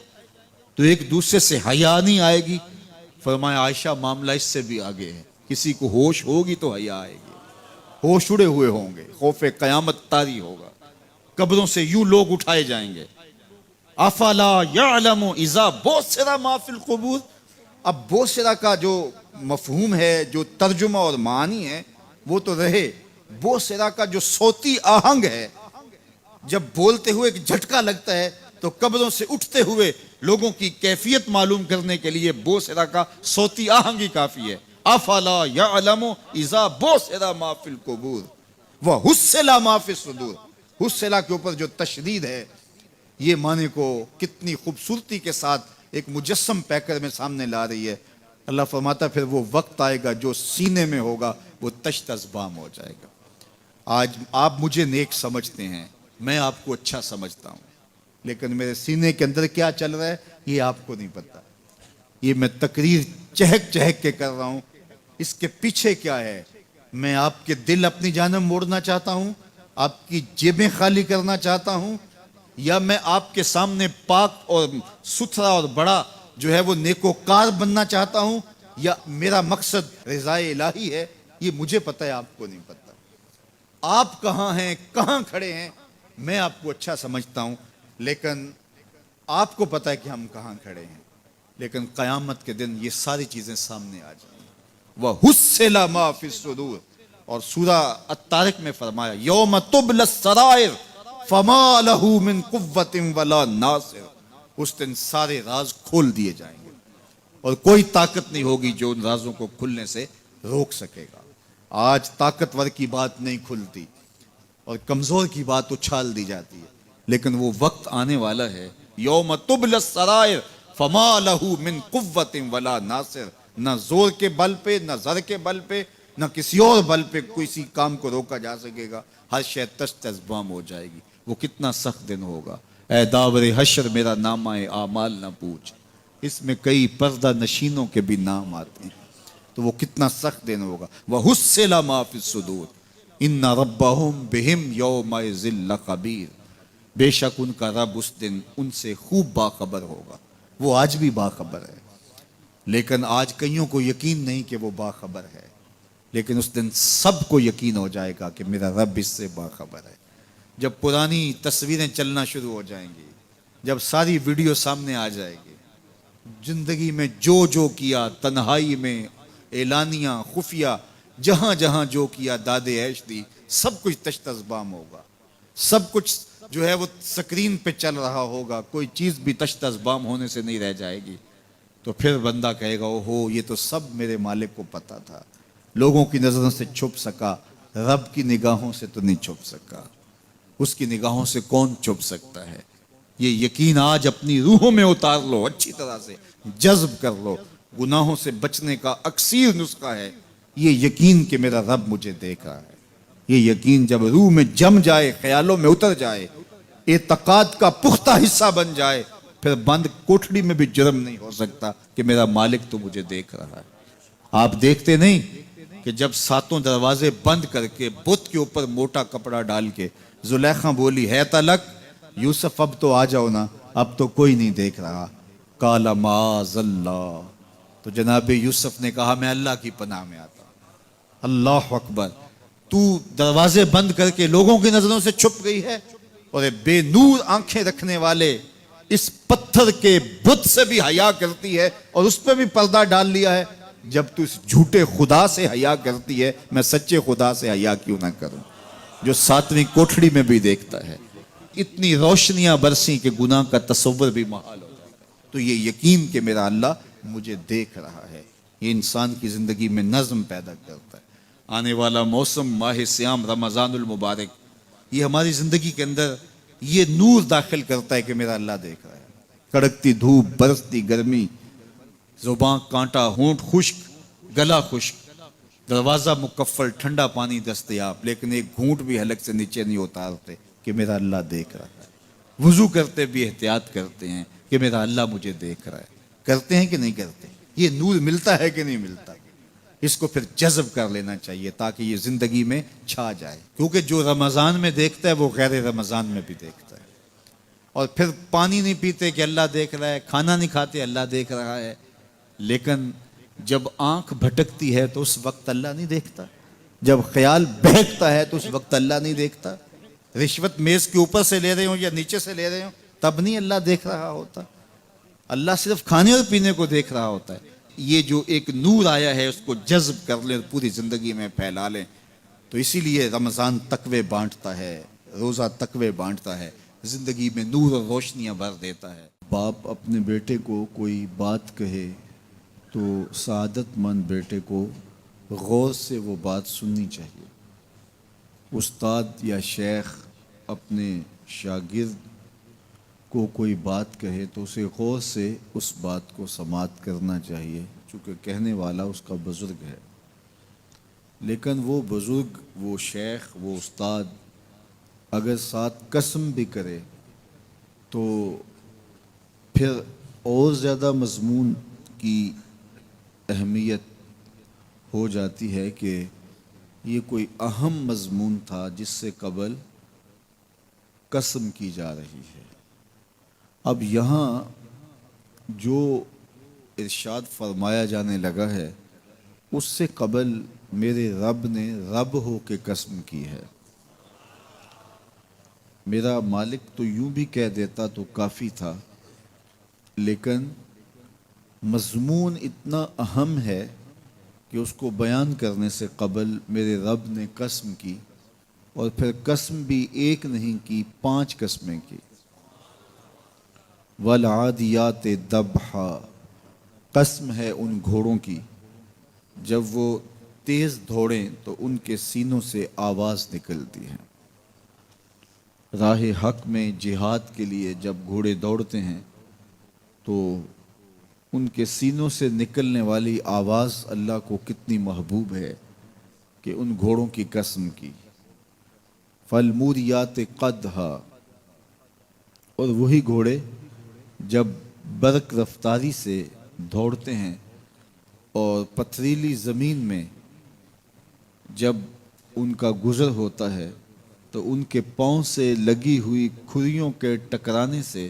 تو ایک دوسرے سے حیا نہیں آئے گی؟ فرمایا عائشہ معاملہ اس سے بھی آگے ہے، کسی کو ہوش ہوگی تو حیا آئے گی، ہوش اڑے ہوئے ہوں گے، خوف قیامت طاری ہوگا، قبروں سے یوں لوگ اٹھائے جائیں گے۔ افلا یعلم اذا بعثر ما فی القبور، اب بوسرا کا جو مفہوم ہے، جو ترجمہ اور معنی ہے وہ تو رہے، بوسرا کا جو صوتی آہنگ ہے، جب بولتے ہوئے ایک جھٹکا لگتا ہے تو قبروں سے اٹھتے ہوئے لوگوں کی کیفیت معلوم کرنے کے لیے بوسرا کا صوتی آہنگ ہی کافی ہے۔ افلا یعلم اذا بعثر ما فی القبور وحصل ما فی الصدور، حصلہ کے اوپر جو تشدید ہے، یہ معنی کو کتنی خوبصورتی کے ساتھ ایک مجسم پیکر میں سامنے لا رہی ہے۔ اللہ فرماتا پھر وہ وقت آئے گا جو سینے میں ہوگا وہ تشت ازبام ہو جائے گا۔ آج آپ مجھے نیک سمجھتے ہیں، میں آپ کو اچھا سمجھتا ہوں، لیکن میرے سینے کے اندر کیا چل رہا ہے یہ آپ کو نہیں پتا۔ یہ میں تقریر چہک چہک کے کر رہا ہوں، اس کے پیچھے کیا ہے؟ میں آپ کے دل اپنی جانب موڑنا چاہتا ہوں، آپ کی جیبیں خالی کرنا چاہتا ہوں، یا میں آپ کے سامنے پاک اور ستھرا اور بڑا جو ہے وہ نیکوکار بننا چاہتا ہوں، یا میرا مقصد رضائے الہی ہے؟ یہ مجھے پتہ ہے، آپ کو نہیں پتہ۔ آپ کہاں ہیں، کہاں کھڑے ہیں، میں آپ کو اچھا سمجھتا ہوں، لیکن آپ کو پتہ ہے کہ ہم کہاں کھڑے ہیں۔ لیکن قیامت کے دن یہ ساری چیزیں سامنے آ جائیں گی۔ وَحُصِّلَ مَا فِي الصُّدُورِ، اور سورہ الطارق میں فرمایا یوم تبل السرائر فما لہو من قوت ولا ناصر، اس دن سارے راز کھول دیے جائیں گے اور کوئی طاقت نہیں ہوگی جو ان رازوں کو کھلنے سے روک سکے گا۔ آج طاقتور کی بات نہیں کھلتی اور کمزور کی بات اچھال دی جاتی ہے، لیکن وہ وقت آنے والا ہے یوم تبل السرائر فما لہو من قوت ولا ناصر، نہ زور کے بل پہ، نہ زر کے بل پہ، نہ کسی اور بل پہ کسی کام کو روکا جا سکے گا، ہر شے تشت ازبام ہو جائے گی۔ وہ کتنا سخت دن ہوگا، اے داور حشر میرا نامہ اعمال نہ پوچھ، اس میں کئی پردہ نشینوں کے بھی نام آتے ہیں، تو وہ کتنا سخت دن ہوگا۔ وَحُصِّلَ مَا فِي الصُّدُورِ إِنَّ رَبَّهُمْ بِهِمْ يَوْمَئِذٍ لَخَبِيرٌ، بے شک ان کا رب اس دن ان سے خوب باخبر ہوگا۔ وہ آج بھی باخبر ہے، لیکن آج کئیوں کو یقین نہیں کہ وہ باخبر ہے، لیکن اس دن سب کو یقین ہو جائے گا کہ میرا رب اس سے باخبر ہے۔ جب پرانی تصویریں چلنا شروع ہو جائیں گی، جب ساری ویڈیو سامنے آ جائے گی، زندگی میں جو جو کیا، تنہائی میں اعلانیہ خفیہ جہاں جہاں جو کیا داد عیش دی، سب کچھ تشت ازبام ہوگا، سب کچھ جو ہے وہ سکرین پہ چل رہا ہوگا، کوئی چیز بھی تشت ازبام ہونے سے نہیں رہ جائے گی۔ تو پھر بندہ کہے گا اوہو یہ تو سب میرے مالک کو پتا تھا، لوگوں کی نظروں سے چھپ سکا، رب کی نگاہوں سے تو نہیں چھپ سکا، اس کی نگاہوں سے کون چھپ سکتا ہے؟ یہ یقین آج اپنی روحوں میں اتار لو، اچھی طرح سے جذب کر لو۔ گناہوں سے بچنے کا اکثیر نسخہ ہے یہ یقین کہ میرا رب مجھے دیکھ رہا ہے۔ یہ یقین جب روح میں جم جائے، خیالوں میں اتر جائے، اعتقاد کا پختہ حصہ بن جائے، پھر بند کوٹھڑی میں بھی جرم نہیں ہو سکتا کہ میرا مالک تو مجھے دیکھ رہا ہے۔ آپ دیکھتے نہیں کہ جب ساتوں دروازے بند کر کے بت کے اوپر موٹا کپڑا ڈال کے زلیخا بولی ہے تلک یوسف اب تو آ جاؤ نا، اب تو کوئی نہیں دیکھ رہا، قال معاذ اللہ، تو جناب یوسف نے کہا میں اللہ کی پناہ میں آتا ہوں۔ اللہ اکبر، تو دروازے بند کر کے لوگوں کی نظروں سے چھپ گئی ہے، اور بے نور آنکھیں رکھنے والے اس پتھر کے بت سے بھی حیا کرتی ہے اور اس پہ بھی پردہ ڈال لیا ہے۔ جب تو اس جھوٹے خدا سے حیا کرتی ہے، میں سچے خدا سے حیا کیوں نہ کروں جو ساتویں کوٹھڑی میں بھی دیکھتا ہے۔ اتنی روشنیاں برسی کہ گناہ کا تصور بھی محال ہو جاتا ہے۔ تو یہ یقین کہ میرا اللہ مجھے دیکھ رہا ہے، یہ انسان کی زندگی میں نظم پیدا کرتا ہے۔ آنے والا موسم ماہ سیام رمضان المبارک، یہ ہماری زندگی کے اندر یہ نور داخل کرتا ہے کہ میرا اللہ دیکھ رہا ہے۔ کڑکتی دھوپ، برستی گرمی، زباں کانٹا، ہونٹ خشک، گلا خشک، دروازہ مکفل، ٹھنڈا پانی دستیاب، لیکن ایک گھونٹ بھی حلق سے نیچے نہیں اتارتے کہ میرا اللہ دیکھ رہا ہے۔ وضو کرتے بھی احتیاط کرتے ہیں کہ میرا اللہ مجھے دیکھ رہا ہے۔ کرتے ہیں کہ نہیں کرتے؟ یہ نور ملتا ہے کہ نہیں ملتا؟ اس کو پھر جذب کر لینا چاہیے تاکہ یہ زندگی میں چھا جائے، کیونکہ جو رمضان میں دیکھتا ہے وہ غیر رمضان میں بھی دیکھتا ہے۔ اور پھر پانی نہیں پیتے کہ اللہ دیکھ رہا ہے، کھانا نہیں کھاتے اللہ دیکھ رہا ہے، لیکن جب آنکھ بھٹکتی ہے تو اس وقت اللہ نہیں دیکھتا، جب خیال بہکتا ہے تو اس وقت اللہ نہیں دیکھتا، رشوت میز کے اوپر سے لے رہے ہوں یا نیچے سے لے رہے ہوں تب نہیں اللہ دیکھ رہا ہوتا، اللہ صرف کھانے اور پینے کو دیکھ رہا ہوتا ہے۔ یہ جو ایک نور آیا ہے اس کو جذب کر لیں، پوری زندگی میں پھیلا لیں۔ تو اسی لیے رمضان تقوی بانٹتا ہے، روزہ تقوی بانٹتا ہے، زندگی میں نور اور روشنیاں بھر دیتا ہے۔ باپ اپنے بیٹے کو کوئی بات کہے تو سعادت مند بیٹے کو غور سے وہ بات سننی چاہیے۔ استاد یا شیخ اپنے شاگرد کو کوئی بات کہے تو اسے غور سے اس بات کو سماعت کرنا چاہیے، چونکہ کہنے والا اس کا بزرگ ہے۔ لیکن وہ بزرگ، وہ شیخ، وہ استاد اگر ساتھ قسم بھی کرے تو پھر اور زیادہ مضمون کی اہمیت ہو جاتی ہے کہ یہ کوئی اہم مضمون تھا جس سے قبل قسم کی جا رہی ہے۔ اب یہاں جو ارشاد فرمایا جانے لگا ہے اس سے قبل میرے رب نے رب ہو کے قسم کی ہے۔ میرا مالک تو یوں بھی کہہ دیتا تو کافی تھا، لیکن مضمون اتنا اہم ہے کہ اس کو بیان کرنے سے قبل میرے رب نے قسم کی، اور پھر قسم بھی ایک نہیں کی، 5 قسمیں کی۔ والعادیات ضبحا، قسم ہے ان گھوڑوں کی جب وہ تیز دوڑیں تو ان کے سینوں سے آواز نکلتی ہے۔ راہ حق میں جہاد کے لیے جب گھوڑے دوڑتے ہیں تو ان کے سینوں سے نکلنے والی آواز اللہ کو کتنی محبوب ہے کہ ان گھوڑوں کی قسم کی۔ فالموریات قدحا، اور وہی گھوڑے جب برق رفتاری سے دوڑتے ہیں اور پتھریلی زمین میں جب ان کا گزر ہوتا ہے تو ان کے پاؤں سے لگی ہوئی کھریوں کے ٹکرانے سے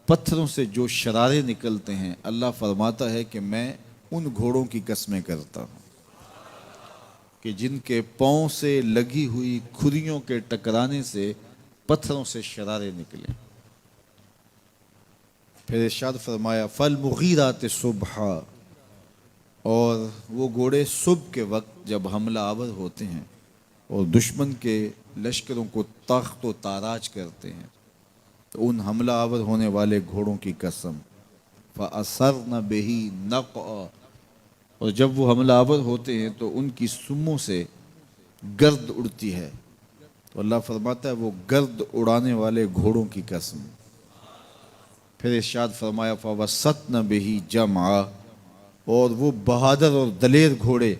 پتھروں سے جو شرارے نکلتے ہیں، اللہ فرماتا ہے کہ میں ان گھوڑوں کی قسمیں کرتا ہوں کہ جن کے پاؤں سے لگی ہوئی کھریوں کے ٹکرانے سے پتھروں سے شرارے نکلیں۔ پھر ارشاد فرمایا فالمغیرات صبحا، اور وہ گھوڑے صبح کے وقت جب حملہ آور ہوتے ہیں اور دشمن کے لشکروں کو تخت و تاراج کرتے ہیں تو ان حملہ آور ہونے والے گھوڑوں کی قسم فَأَثَرْنَ بِهِ نَقْعًا، اور جب وہ حملہ آور ہوتے ہیں تو ان کی سموں سے گرد اڑتی ہے، تو اللہ فرماتا ہے وہ گرد اڑانے والے گھوڑوں کی قسم۔ پھر ارشاد فرمایا فَوَسَّطْنَ بِهِ جَمْعًا، اور وہ بہادر اور دلیر گھوڑے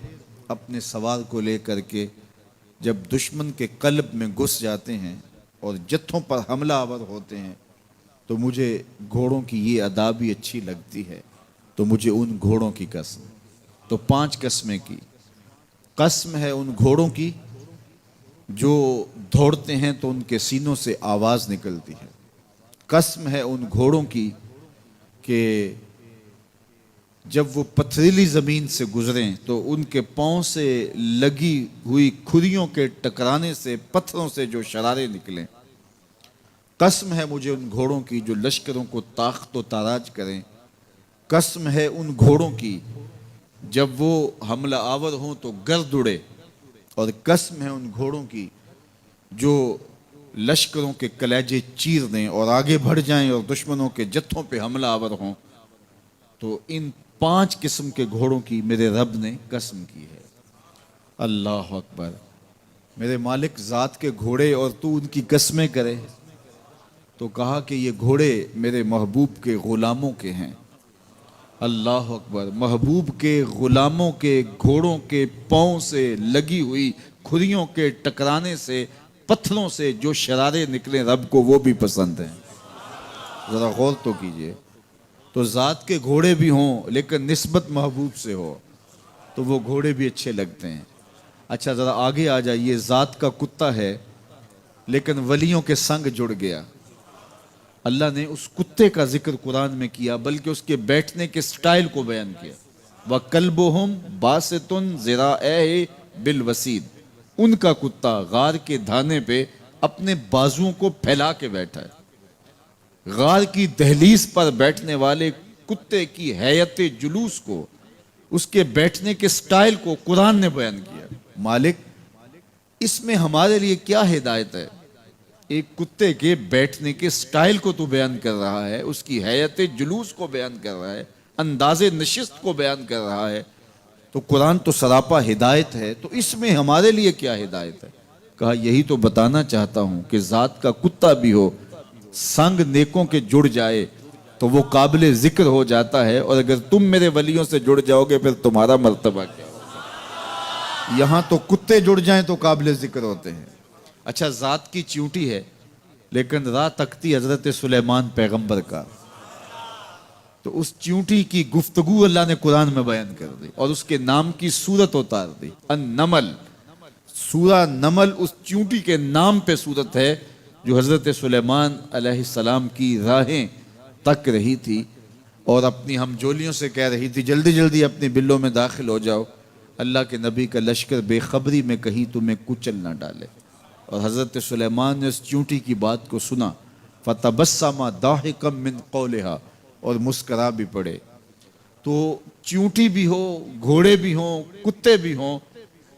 اپنے سوار کو لے کر کے جب دشمن کے قلب میں گھس جاتے ہیں اور جتھوں پر حملہ آور ہوتے ہیں تو مجھے گھوڑوں کی یہ ادا بھی اچھی لگتی ہے، تو مجھے ان گھوڑوں کی قسم۔ تو 5 قسمیں کی قسم ہے ان گھوڑوں کی جو دوڑتے ہیں تو ان کے سینوں سے آواز نکلتی ہے، قسم ہے ان گھوڑوں کی کہ جب وہ پتھریلی زمین سے گزریں تو ان کے پاؤں سے لگی ہوئی کھریوں کے ٹکرانے سے پتھروں سے جو شرارے نکلیں، قسم ہے مجھے ان گھوڑوں کی جو لشکروں کو تاخت و تاراج کریں، قسم ہے ان گھوڑوں کی جب وہ حملہ آور ہوں تو گرد اڑے، اور قسم ہے ان گھوڑوں کی جو لشکروں کے کلیجے چیر دیں اور آگے بڑھ جائیں اور دشمنوں کے جتھوں پہ حملہ آور ہوں۔ تو ان 5 قسم کے گھوڑوں کی میرے رب نے قسم کی ہے۔ اللہ اکبر، میرے مالک ذات کے گھوڑے اور تو ان کی قسمیں کرے، تو کہا کہ یہ گھوڑے میرے محبوب کے غلاموں کے ہیں۔ اللہ اکبر، محبوب کے غلاموں کے گھوڑوں کے پاؤں سے لگی ہوئی کھریوں کے ٹکرانے سے پتھروں سے جو شرارے نکلیں رب کو وہ بھی پسند ہیں۔ ذرا غور تو کیجئے، تو ذات کے گھوڑے بھی ہوں لیکن نسبت محبوب سے ہو تو وہ گھوڑے بھی اچھے لگتے ہیں۔ اچھا ذرا آگے آ جائیے، ذات کا کتا ہے لیکن ولیوں کے سنگ جڑ گیا۔ اللہ نے اس کتے کا ذکر قرآن میں کیا بلکہ اس کے بیٹھنے کے سٹائل کو بیان کیا۔ وَكَلْبُهُمْ بَاسِطٌ ذِرَاعَيْهِ بِالْوَسِيدِ، ان کا کتا غار کے دھانے پہ اپنے بازوؤں کو پھیلا کے بیٹھا ہے۔ غار کی دہلیز پر بیٹھنے والے کتے کی حیت جلوس کو، اس کے بیٹھنے کے سٹائل کو قرآن نے بیان کیا۔ مالک اس میں ہمارے لیے کیا ہدایت ہے؟ ایک کتے کے بیٹھنے کے سٹائل کو تو بیان کر رہا ہے، اس کی حیت جلوس کو بیان کر رہا ہے، انداز نشست کو بیان کر رہا ہے، تو قرآن تو سراپا ہدایت ہے، تو اس میں ہمارے لیے کیا ہدایت ہے؟ کہا یہی تو بتانا چاہتا ہوں کہ ذات کا کتا بھی ہو، سنگ نیکوں کے جڑ جائے تو وہ قابل ذکر ہو جاتا ہے، اور اگر تم میرے ولیوں سے جڑ جاؤ گے پھر تمہارا مرتبہ کیا ہوگا؟ یہاں تو کتے جڑ جائیں تو قابل ذکر ہوتے ہیں۔ اچھا ذات کی چیونٹی ہے لیکن راہ تکتی حضرت سلیمان پیغمبر کا، تو اس چیونٹی کی گفتگو اللہ نے قرآن میں بیان کر دی اور اس کے نام کی صورت اتار دی۔ النمل، سورہ نمل اس چیونٹی کے نام پہ صورت ہے جو حضرت سلیمان علیہ السلام کی راہیں تک رہی تھی اور اپنی ہمجولیوں سے کہہ رہی تھی جلدی جلدی اپنی بلوں میں داخل ہو جاؤ، اللہ کے نبی کا لشکر بے خبری میں کہیں تمہیں کچل نہ ڈالے۔ اور حضرت سلیمان نے اس چیونٹی کی بات کو سنا، فَتَبَسَّمَ ضَاحِكًا مِّن قَوْلِهَا، اور مسکرا بھی پڑے۔ تو چیونٹی بھی ہو، گھوڑے بھی ہوں، کتے بھی ہوں،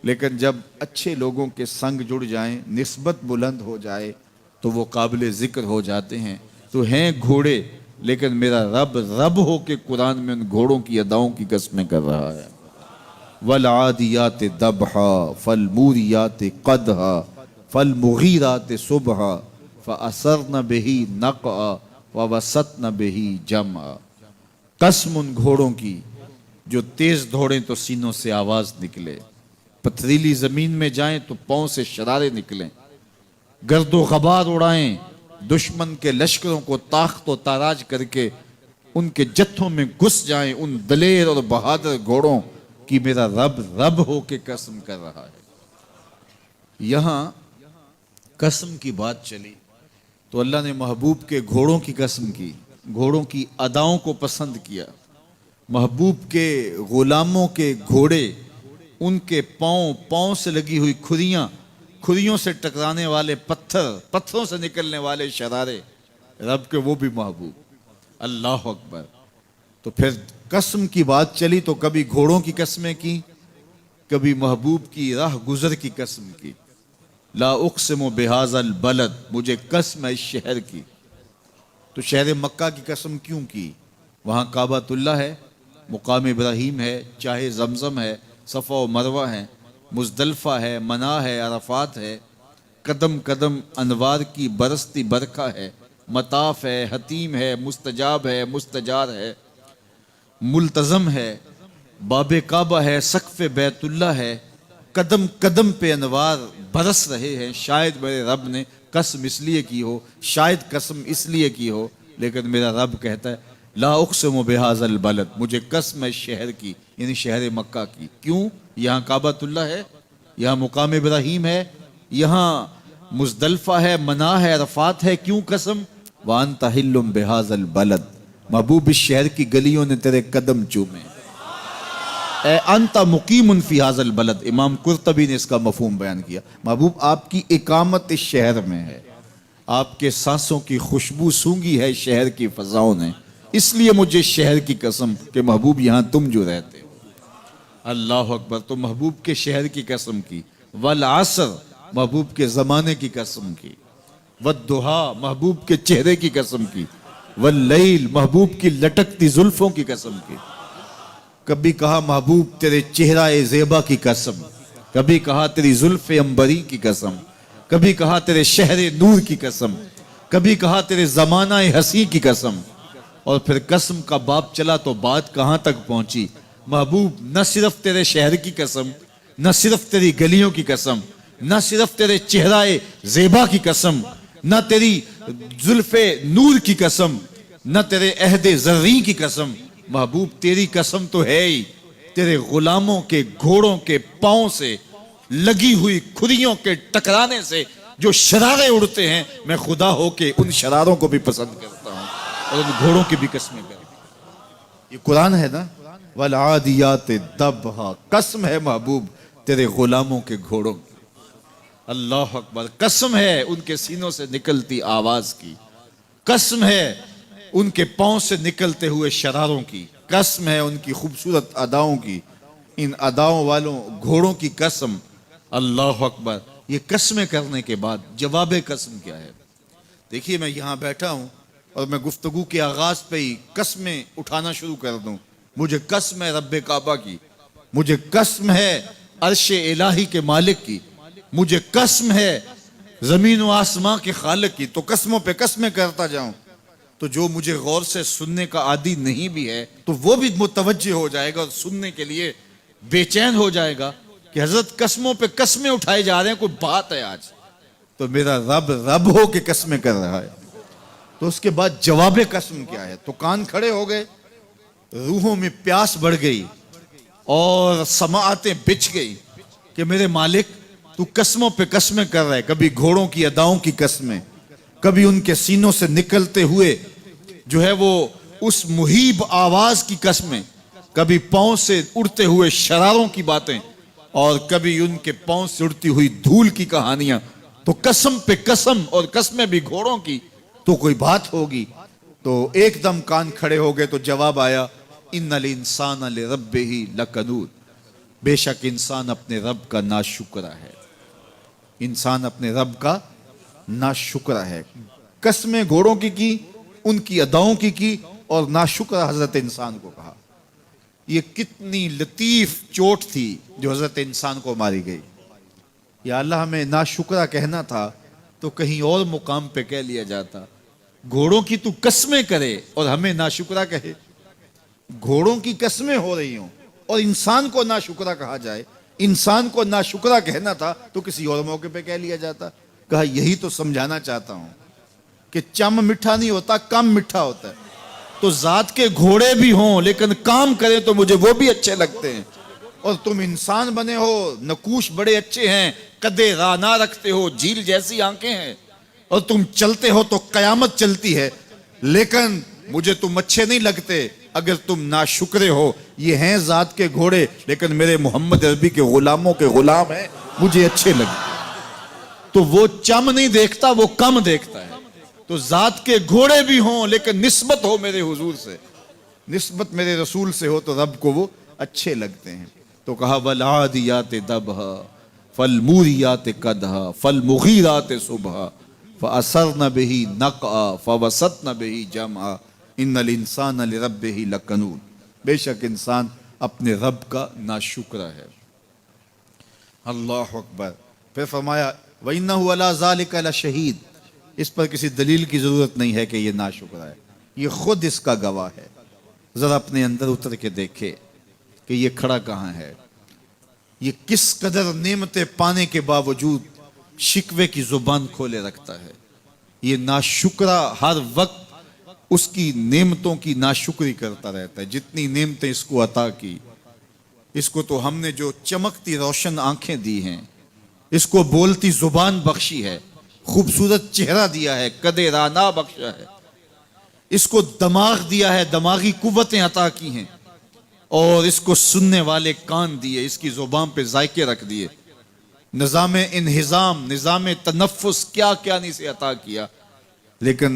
لیکن جب اچھے لوگوں کے سنگ جڑ جائیں، نسبت بلند ہو جائے تو وہ قابل ذکر ہو جاتے ہیں۔ تو ہیں گھوڑے لیکن میرا رب رب ہو کے قرآن میں ان گھوڑوں کی اداؤں کی قسمیں کر رہا ہے۔ وَالْعَادِيَاتِ ضَبْحًا فَالْمُورِيَاتِ قَدْحًا فَالْمُغِيرَاتِ صُبْحًا فَأَثَرْنَ بِهِ نَقْعًا وَوَسَطْنَ بِهِ جَمْعًا، قسم ان گھوڑوں کی جو تیز دوڑیں تو سینوں سے آواز نکلے، پتھریلی زمین میں جائیں تو پاؤں سے شرارے نکلیں، گرد و غبار اڑائیں، دشمن کے لشکروں کو تاخت و تاراج کر کے ان کے جتھوں میں گھس جائیں، ان دلیر اور بہادر گھوڑوں کی میرا رب رب ہو کے قسم کر رہا ہے۔ یہاں قسم کی بات چلی تو اللہ نے محبوب کے گھوڑوں کی قسم کی، گھوڑوں کی اداؤں کو پسند کیا۔ محبوب کے غلاموں کے گھوڑے، ان کے پاؤں سے لگی ہوئی کھریوں سے ٹکرانے والے پتھروں سے نکلنے والے شرارے، رب کے وہ بھی محبوب۔ اللہ اکبر، تو پھر قسم کی بات چلی تو کبھی گھوڑوں کی قسمیں کی، کبھی محبوب کی راہ گزر کی قسم کی. لا اقسم بہذا البلد، مجھے قسم ہے اس شہر کی. تو شہر مکہ کی قسم کیوں کی؟ وہاں کعبۃ اللہ ہے، مقام ابراہیم ہے، چاہے زمزم ہے، صفا و مروہ ہے، مزدلفہ ہے، منا ہے، عرفات ہے، قدم قدم انوار کی برستی برکھا ہے، مطاف ہے، حتیم ہے، مستجاب ہے، مستجار ہے، ملتزم ہے، باب کعبہ ہے، سقف بیت اللہ ہے، قدم قدم پہ انوار برس رہے ہیں. شاید میرے رب نے قسم اس لیے کی ہو، شاید قسم اس لیے کی ہو، لیکن میرا رب کہتا ہے لا اقسم بہذا البلد، مجھے قسم ہے شہر کی، یعنی شہر مکہ کی. کیوں؟ یہاں کعبۃ اللہ ہے، یہاں مقام ابراہیم ہے، یہاں مزدلفہ ہے، منا ہے، عرفات ہے. کیوں قسم؟ وانت حل بہذا البلد، محبوب اس شہر کی گلیوں نے تیرے قدم چومے. اے انت مقیم فی ھذا البلد، امام قرطبی نے اس کا مفہوم بیان کیا. محبوب آپ کی اقامت اس شہر میں ہے، آپ کے سانسوں کی خوشبو سونگھی ہے شہر کی فضاؤں نے، اس لیے مجھے شہر کی قسم کہ محبوب یہاں تم جو رہتے ہو. اللہ اکبر. تو محبوب کے شہر کی قسم کی. والعصر، محبوب کے زمانے کی قسم کی. والضحیٰ، محبوب کے چہرے کی قسم کی. واللیل، محبوب کی لٹکتی زلفوں کی قسم کی. کبھی کہا محبوب تیرے چہرہ زیبا کی قسم، کبھی کہا تیری زلف عنبری کی قسم، کبھی کہا تیرے شہر نور کی قسم، کبھی کہا تیرے زمانہ حسین کی قسم. اور پھر قسم کا باب چلا تو بات کہاں تک پہنچی؟ محبوب نہ صرف تیرے شہر کی قسم، نہ صرف تیری گلیوں کی قسم، نہ صرف تیرے چہرہ زیبا کی قسم، نہ تیری زلف نور کی قسم، نہ تیرے عہد زریں کی قسم. محبوب تیری قسم تو ہے ہی تیرے غلاموں کے گھوڑوں کے پاؤں سے لگی ہوئی کھریوں کے ٹکرانے سے جو شرارے اڑتے ہیں. میں خدا ہو کے ان شراروں کو بھی پسند کرتا ہوں اور ان گھوڑوں کی بھی قسمیں کرتا ہوں. یہ قرآن ہے نا. والعادیات ضبحا، قسم ہے محبوب تیرے غلاموں کے گھوڑوں کی. اللہ اکبر. قسم ہے ان کے سینوں سے نکلتی آواز کی، قسم ہے ان کے پاؤں سے نکلتے ہوئے شراروں کی، قسم ہے ان کی خوبصورت اداؤں کی، ان اداؤں والوں گھوڑوں کی قسم. اللہ اکبر. یہ قسمیں کرنے کے بعد جواب قسم کیا ہے؟ دیکھیے میں یہاں بیٹھا ہوں اور میں گفتگو کے آغاز پہ ہی قسمیں اٹھانا شروع کر دوں. مجھے قسم ہے رب کعبہ کی، مجھے قسم ہے عرش الہی کے مالک کی، مجھے قسم ہے زمین و آسمان کے خالق کی. تو قسموں پہ قسمیں کرتا جاؤں تو جو مجھے غور سے سننے کا عادی نہیں بھی ہے تو وہ بھی متوجہ ہو جائے گا اور سننے کے لیے بے چین ہو جائے گا کہ حضرت قسموں پہ قسمیں اٹھائے جا رہے ہیں، کوئی بات ہے آج. تو میرا رب رب ہو کے قسمیں کر رہا ہے. تو اس کے بعد جواب قسم کیا ہے؟ تو کان کھڑے ہو گئے، روحوں میں پیاس بڑھ گئی اور سماعتیں بچھ گئی کہ میرے مالک تو قسموں پہ قسمیں کر رہا ہے. کبھی گھوڑوں کی اداؤں کی قسمیں، کبھی ان کے سینوں سے نکلتے ہوئے جو ہے وہ اس مہیب آواز کی قسمیں، کبھی پاؤں سے اڑتے ہوئے شراروں کی باتیں، اور کبھی ان کے پاؤں سے اڑتی ہوئی دھول کی کہانیاں. تو قسم پہ قسم، اور قسمیں بھی گھوڑوں کی. تو کوئی بات ہوگی. تو ایک دم کان کھڑے ہو گئے تو جواب آیا ان الانسان لربہ لکنود، بے شک انسان اپنے رب کا ناشکرا ہے، انسان اپنے رب کا ناشکرا ہے. قسمیں گھوڑوں کی ان کی اداؤں کی اور ناشکرا حضرت انسان کو کہا. یہ کتنی لطیف چوٹ تھی جو حضرت انسان کو ماری گئی. یا اللہ ہمیں ناشکرا کہنا تھا تو کہیں اور مقام پہ کہہ لیا جاتا. گھوڑوں کی تو قسمیں کرے اور ہمیں ناشکرا کہے. گھوڑوں کی قسمیں ہو رہی ہوں اور انسان کو ناشکرا کہا جائے. انسان کو ناشکرا کہنا تھا تو کسی اور موقع پہ کہہ لیا جاتا. کہا یہی تو سمجھانا چاہتا ہوں کہ چم میٹھا نہیں ہوتا، کم میٹھا ہوتا ہے. تو ذات کے گھوڑے بھی ہوں لیکن کام کریں تو مجھے وہ بھی اچھے لگتے ہیں. اور تم انسان بنے ہو، نقوش بڑے اچھے ہیں، قدے رانا رکھتے ہو، جھیل جیسی آنکھیں ہیں، اور تم چلتے ہو تو قیامت چلتی ہے، لیکن مجھے تم اچھے نہیں لگتے اگر تم ناشکرے ہو. یہ ہیں ذات کے گھوڑے لیکن میرے محمد عربی کے غلاموں کے غلام ہیں، مجھے اچھے لگتے. تو وہ چم نہیں دیکھتا، وہ کم دیکھتا ہے. تو ذات کے گھوڑے بھی ہوں لیکن نسبت ہو میرے حضور سے. نسبت میرے رسول سے ہو تو رب کو وہ اچھے لگتے ہیں۔ تو کہا والعادیات ضبحا فالموریات قدحا فالمغیرات صبحا فأثرن به نقعا فوسطن به جمعا ان الانسان لربہ لکنود۔ بے شک انسان اپنے رب کا ناشکرہ ہے۔ اللہ اکبر۔ پھر فرمایا وَإِنَّهُ عَلَىٰ ذَلِكَ لَشَهِيدٌ، اس پر کسی دلیل کی ضرورت نہیں ہے کہ یہ ناشکرہ ہے، یہ خود اس کا گواہ ہے۔ ذرا اپنے اندر اتر کے دیکھے کہ یہ کھڑا کہاں ہے، یہ کس قدر نعمتیں پانے کے باوجود شکوے کی زبان کھولے رکھتا ہے۔ یہ ناشکرہ ہر وقت اس کی نعمتوں کی ناشکری کرتا رہتا ہے۔ جتنی نعمتیں اس کو عطا کی، اس کو تو ہم نے جو چمکتی روشن آنکھیں دی ہیں، اس کو بولتی زبان بخشی ہے، خوبصورت چہرہ دیا ہے، قد رانا بخشا ہے، اس کو دماغ دیا ہے، دماغی قوتیں عطا کی ہیں، اور اس کو سننے والے کان دیے، اس کی زبان پہ ذائقے رکھ دیے، نظام انہضام، نظام تنفس، کیا کیا نہیں سے عطا کیا، لیکن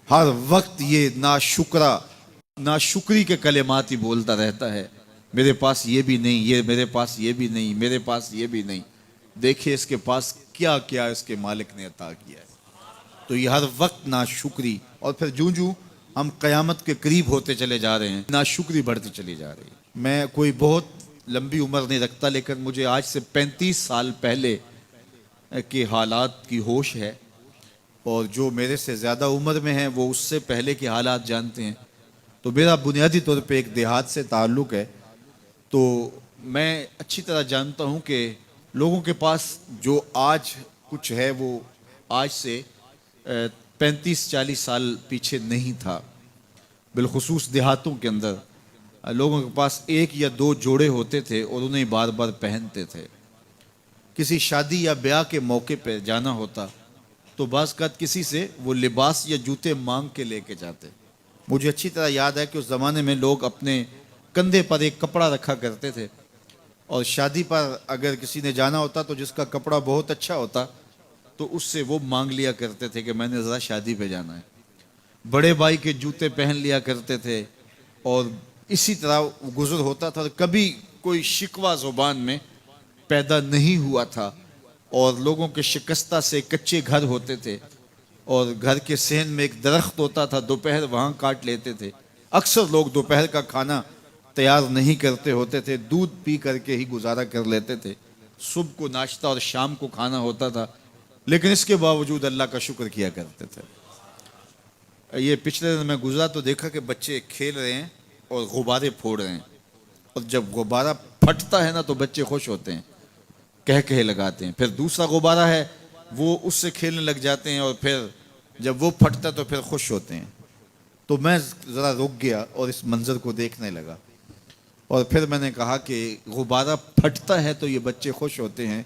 ہر وقت یہ ناشکری کے کلمات ہی بولتا رہتا ہے۔ میرے پاس یہ بھی نہیں، یہ میرے پاس یہ بھی نہیں، میرے پاس یہ بھی نہیں۔ دیکھیں اس کے پاس کیا کیا اس کے مالک نے عطا کیا ہے۔ تو یہ ہر وقت ناشکری، اور پھر جوں جوں ہم قیامت کے قریب ہوتے چلے جا رہے ہیں، ناشکری بڑھتی چلی جا رہی ہے۔ میں کوئی بہت لمبی عمر نہیں رکھتا، لیکن مجھے آج سے 35 سال پہلے کے حالات کی ہوش ہے، اور جو میرے سے زیادہ عمر میں ہیں وہ اس سے پہلے کے حالات جانتے ہیں۔ تو میرا بنیادی طور پہ ایک دیہات سے تعلق ہے، تو میں اچھی طرح جانتا ہوں کہ لوگوں کے پاس جو آج کچھ ہے وہ آج سے 35-40 سال پیچھے نہیں تھا۔ بالخصوص دیہاتوں کے اندر لوگوں کے پاس 1 یا 2 جوڑے ہوتے تھے اور انہیں بار بار پہنتے تھے۔ کسی شادی یا بیاہ کے موقع پہ جانا ہوتا تو بعض اوقات کسی سے وہ لباس یا جوتے مانگ کے لے کے جاتے۔ مجھے اچھی طرح یاد ہے کہ اس زمانے میں لوگ اپنے کندھے پر ایک کپڑا رکھا کرتے تھے، اور شادی پر اگر کسی نے جانا ہوتا تو جس کا کپڑا بہت اچھا ہوتا تو اس سے وہ مانگ لیا کرتے تھے کہ میں نے ذرا شادی پہ جانا ہے۔ بڑے بھائی کے جوتے پہن لیا کرتے تھے، اور اسی طرح گزر ہوتا تھا۔ کبھی کوئی شکوہ زبان میں پیدا نہیں ہوا تھا، اور لوگوں کے شکستہ سے کچے گھر ہوتے تھے، اور گھر کے صحن میں ایک درخت ہوتا تھا، دوپہر وہاں کاٹ لیتے تھے۔ اکثر لوگ دوپہر کا کھانا تیار نہیں کرتے ہوتے تھے، دودھ پی کر کے ہی گزارا کر لیتے تھے۔ صبح کو ناشتہ اور شام کو کھانا ہوتا تھا، لیکن اس کے باوجود اللہ کا شکر کیا کرتے تھے۔ یہ پچھلے دن میں گزرا تو دیکھا کہ بچے کھیل رہے ہیں اور غبارے پھوڑ رہے ہیں، اور جب غبارہ پھٹتا ہے نا تو بچے خوش ہوتے ہیں، کہے لگاتے ہیں۔ پھر دوسرا غبارہ ہے، وہ اس سے کھیلنے لگ جاتے ہیں، اور پھر جب وہ پھٹتا تو پھر خوش ہوتے ہیں۔ تو میں ذرا رک گیا اور اس منظر کو دیکھنے لگا، اور پھر میں نے کہا کہ غبارہ پھٹتا ہے تو یہ بچے خوش ہوتے ہیں،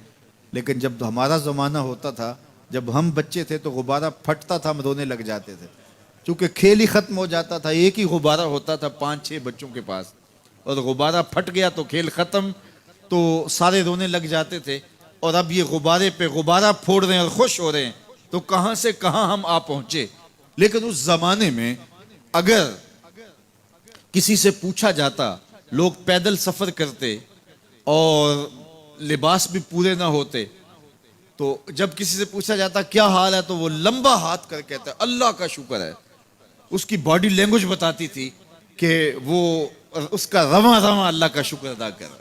لیکن جب ہمارا زمانہ ہوتا تھا، جب ہم بچے تھے تو غبارہ پھٹتا تھا، ہم رونے لگ جاتے تھے، چونکہ کھیل ہی ختم ہو جاتا تھا۔ ایک ہی غبارہ ہوتا تھا 5-6 بچوں کے پاس، اور غبارہ پھٹ گیا تو کھیل ختم، تو سارے رونے لگ جاتے تھے۔ اور اب یہ غبارے پہ غبارہ پھوڑ رہے ہیں اور خوش ہو رہے ہیں، تو کہاں سے کہاں ہم آ پہنچے۔ لیکن اس زمانے میں اگر کسی سے پوچھا جاتا، لوگ پیدل سفر کرتے اور لباس بھی پورے نہ ہوتے، تو جب کسی سے پوچھا جاتا کیا حال ہے تو وہ لمبا ہاتھ کر کہتا ہے اللہ کا شکر ہے۔ اس کی باڈی لینگویج بتاتی تھی کہ وہ اس کا رواں رواں اللہ کا شکر ادا کر رہا ہے۔